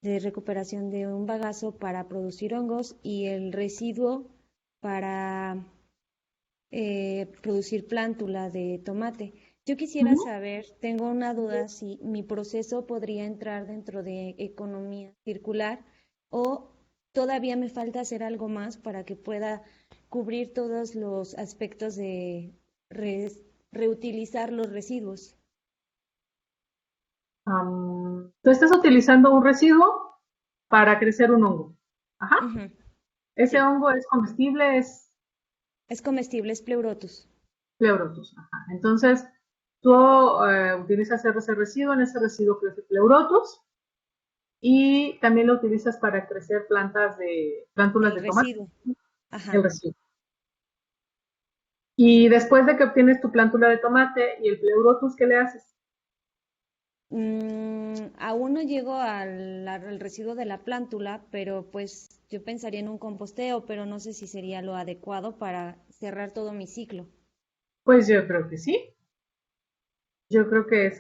de recuperación de un bagazo para producir hongos y el residuo para producir plántula de tomate. Yo quisiera Ujú. saber, tengo una duda, si mi proceso podría entrar dentro de economía circular o todavía me falta hacer algo más para que pueda cubrir todos los aspectos de reutilizar los residuos. Tú estás utilizando un residuo para crecer un hongo. Ajá. Ujú, Ese sí, hongo es comestible, es es comestible, es pleurotus. pleurotus. Ajá. Entonces, tú utilizas ese residuo, en ese residuo crece pleurotus y también lo utilizas para crecer plántulas El de tomate, residuo. el Ajá. residuo. Y después de que obtienes tu plántula de tomate y el pleurotus, ¿qué le haces? Aún no llego al residuo de la plántula, pero pues yo pensaría en un composteo, pero no sé si sería lo adecuado para cerrar todo mi ciclo. Pues yo creo que sí. Yo creo que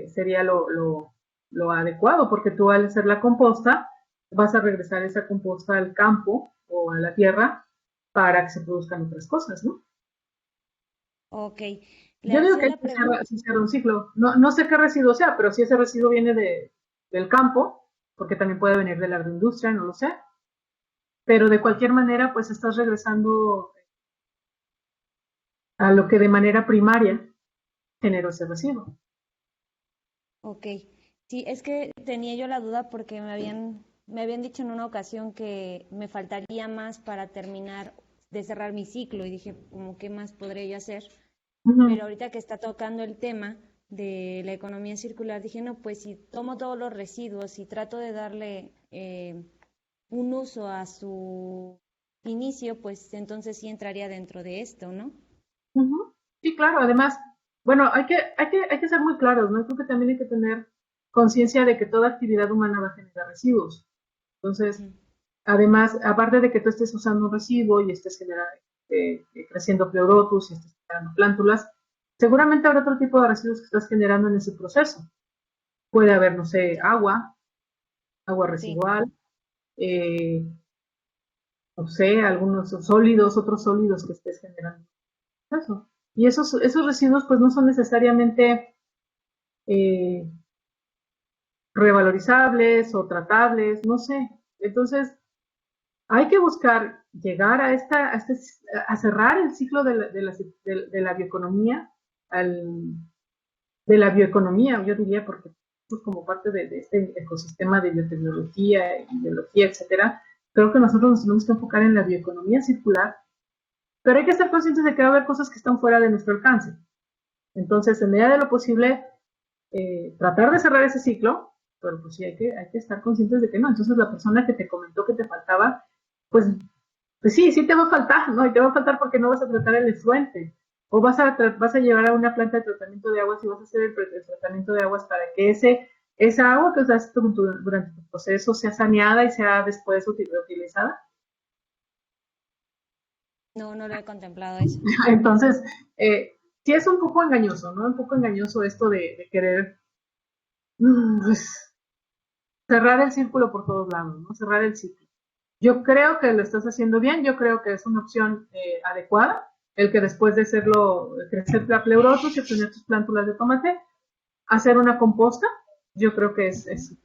sería lo adecuado, porque tú al hacer la composta, vas a regresar esa composta al campo o a la tierra para que se produzcan otras cosas, ¿no? Ok, le Yo digo hacía que hay la que pregunta. cerrar un ciclo. No sé qué residuo sea, pero si ese residuo viene del campo, porque también puede venir de la agroindustria, no lo sé. Pero de cualquier manera, pues estás regresando a lo que de manera primaria generó ese residuo. Ok, sí, es que tenía yo la duda porque me habían dicho en una ocasión que me faltaría más para terminar de cerrar mi ciclo y dije, como, ¿qué más podré yo hacer? Ujú. Pero ahorita que está tocando el tema de la economía circular, dije, no, pues si tomo todos los residuos y trato de darle un uso a su inicio, pues entonces sí entraría dentro de esto, ¿no? Ujú. Sí, claro, además, bueno, hay que ser muy claros, ¿no? Creo que también hay que tener conciencia de que toda actividad humana va a generar residuos. Entonces, Ujú. además, aparte de que tú estés usando un residuo y estés generando, creciendo pleurotus y estés generando plántulas, seguramente habrá otro tipo de residuos que estás generando en ese proceso. Puede haber, no sé, agua Sí, residual, eh, no sé, algunos sólidos, otros sólidos que estés generando en el proceso. Y esos residuos pues no son necesariamente eh, revalorizables o tratables, no sé. Entonces, hay que buscar llegar a cerrar el ciclo de la bioeconomía, al, de la bioeconomía, yo diría, porque es como parte de este ecosistema de biotecnología, biología, etcétera. Creo que nosotros nos tenemos que enfocar en la bioeconomía circular, pero hay que estar conscientes de que va a haber cosas que están fuera de nuestro alcance. Entonces, en medida de lo posible, tratar de cerrar ese ciclo, pero pues sí hay que estar conscientes de que no. Entonces la persona que te comentó que te faltaba, pues, pues sí te va a faltar, ¿no? Y te va a faltar porque no vas a tratar el efluente. O vas a llevar a una planta de tratamiento de aguas y vas a hacer el tratamiento de aguas para que esa agua que usaste durante tu proceso sea saneada y sea después utilizada. no, no lo he contemplado eso. Entonces, sí es un poco engañoso, ¿no? Un poco engañoso esto de querer pues, cerrar el círculo por todos lados, ¿no? Cerrar el ciclo. Yo creo que lo estás haciendo bien, yo creo que es una opción adecuada, el que después de hacerlo, crecer la pleurotus y obtener tus plántulas de tomate, hacer una composta, yo creo que es Ujú.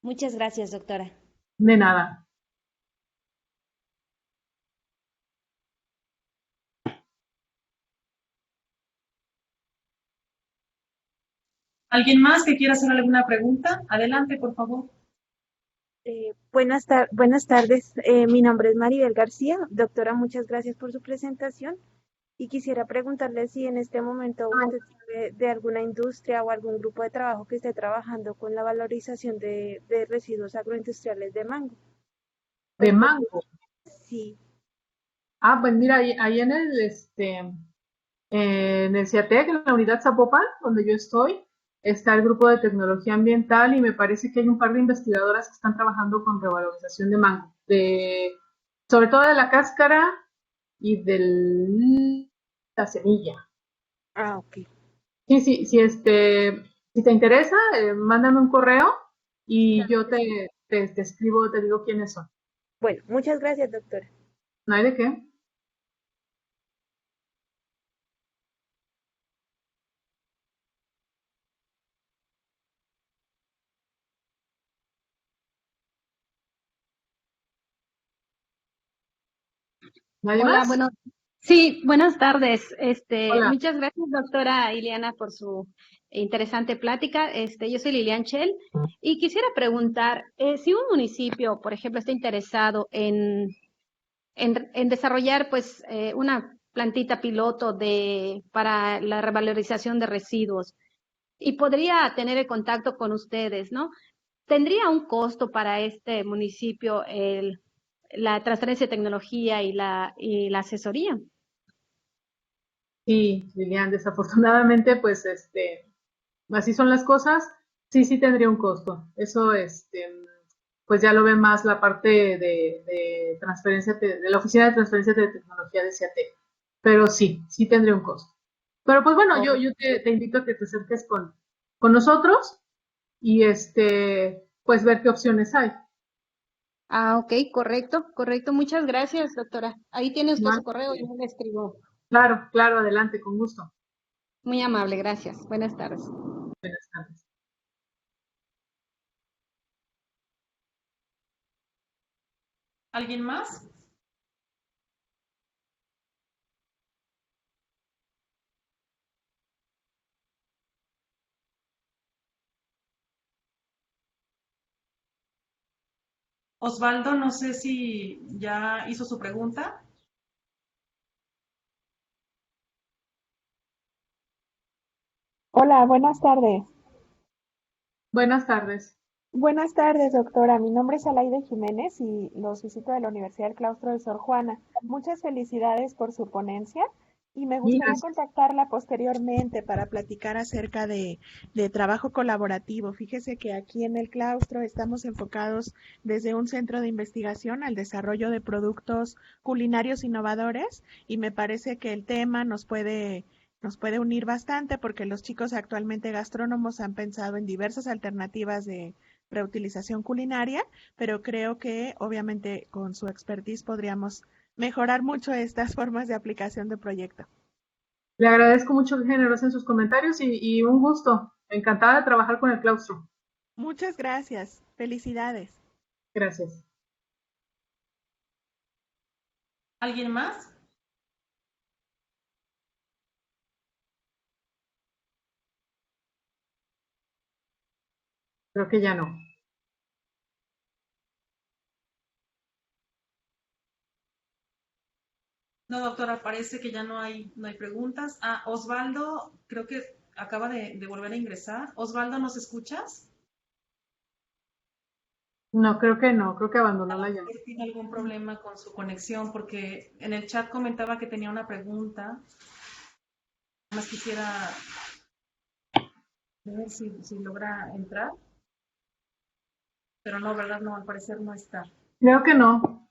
Muchas gracias, doctora. de nada. ¿Alguien más que quiera hacer alguna pregunta? Adelante, por favor. Buenas tardes. Mi nombre es Maribel García. Doctora, muchas gracias por su presentación. Y quisiera preguntarle si en este momento usted sabe de alguna industria o algún grupo de trabajo que esté trabajando con la valorización de residuos agroindustriales de mango. De Pues porque mango. sí, Pues mira, ahí en el CIATEC, en la unidad Zapopan, donde yo estoy, está el grupo de tecnología ambiental y me parece que hay un par de investigadoras que están trabajando con revalorización de mango, sobre todo de la cáscara y de la semilla. Ah, ok. Sí, sí, sí, si te interesa, mándame un correo y Claro yo que sí. te escribo, te digo quiénes son. Bueno, muchas gracias, doctora. ¿No hay de qué? ¿Nadie Hola, más? bueno, sí, buenas tardes. Hola. Muchas gracias, doctora Ileana, por su interesante plática. Yo soy Lilian Chell y quisiera preguntar, si un municipio, por ejemplo, está interesado en desarrollar, pues, una plantita piloto para la revalorización de residuos y podría tener el contacto con ustedes, ¿no? ¿Tendría un costo para este municipio la transferencia de tecnología y la asesoría? Sí, Lilian, desafortunadamente, pues, así son las cosas. Sí, sí tendría un costo. Eso, pues ya lo ve más la parte de transferencia, de la Oficina de Transferencia de Tecnología de CAT. Pero sí, sí tendría un costo. Pero pues bueno, yo te invito a que te acerques con nosotros y pues ver qué opciones hay. Ah, ok, correcto, correcto. Muchas gracias, doctora. Ahí tiene usted su ¿No? correo, yo le escribo. Claro, claro, adelante, con gusto. Muy amable, gracias. Buenas tardes. Buenas tardes. ¿Alguien más? Osvaldo, no sé si ya hizo su pregunta. Hola, buenas tardes. Buenas tardes. Buenas tardes, doctora. Mi nombre es Alaide Jiménez y los visito de la Universidad del Claustro de Sor Juana. Muchas felicidades por su ponencia y me Sí, gustaría contactarla posteriormente para platicar acerca de trabajo colaborativo. Fíjese que aquí en el claustro estamos enfocados desde un centro de investigación al desarrollo de productos culinarios innovadores y me parece que el tema nos puede unir bastante porque los chicos actualmente gastrónomos han pensado en diversas alternativas de reutilización culinaria, pero creo que obviamente con su expertise podríamos mejorar mucho estas formas de aplicación de proyecto. le agradezco mucho el generoso en sus comentarios y un gusto. Encantada de trabajar con el claustro. Muchas gracias. Felicidades. Gracias. ¿Alguien más? Creo que ya no. No, doctora, parece que ya no hay preguntas. Ah, Osvaldo, creo que acaba de volver a ingresar. Osvaldo, ¿nos escuchas? No, creo que no. Creo que A abandonó lo la llamada. mejor tiene algún problema con su conexión porque en el chat comentaba que tenía una pregunta. Más quisiera ver si logra entrar, pero no, ¿verdad? No, al parecer no está. Creo que no.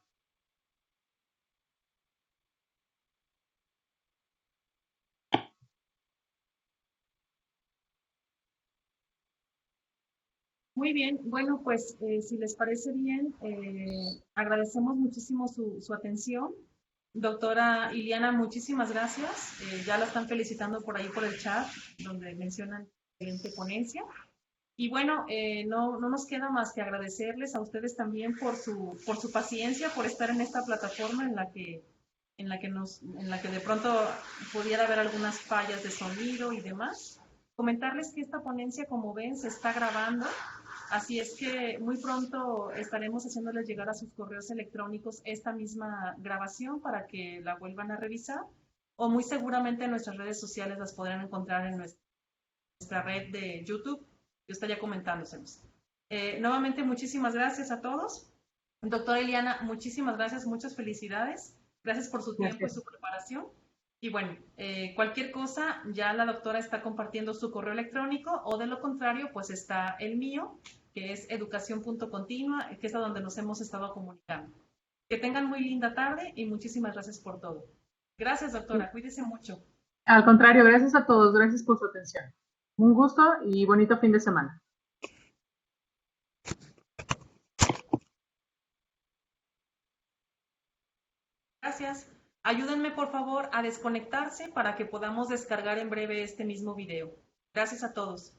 Muy bien, bueno, pues si les parece bien, agradecemos muchísimo su atención. Doctora Iliana, muchísimas gracias. Ya la están felicitando por ahí por el chat, donde mencionan excelente ponencia. Y bueno, no nos queda más que agradecerles a ustedes también por su paciencia, por estar en esta plataforma en la que de pronto pudiera haber algunas fallas de sonido y demás. Comentarles que esta ponencia, como ven, se está grabando, así es que muy pronto estaremos haciéndoles llegar a sus correos electrónicos esta misma grabación para que la vuelvan a revisar, o muy seguramente en nuestras redes sociales las podrán encontrar en nuestra red de YouTube. Yo estaría comentándoselos. Nuevamente, muchísimas gracias a todos. Doctora Iliana, muchísimas gracias, muchas felicidades. Gracias por su tiempo y Gracias. su preparación. Y bueno, cualquier cosa, ya la doctora está compartiendo su correo electrónico, o de lo contrario, pues está el mío, que es educación.continua, que es a donde nos hemos estado comunicando. Que tengan muy linda tarde y muchísimas gracias por todo. Gracias, doctora. Cuídese mucho. Al contrario, gracias a todos. Gracias por su atención. Un gusto y bonito fin de semana. Gracias. Ayúdenme, por favor, a desconectarse para que podamos descargar en breve este mismo video. Gracias a todos.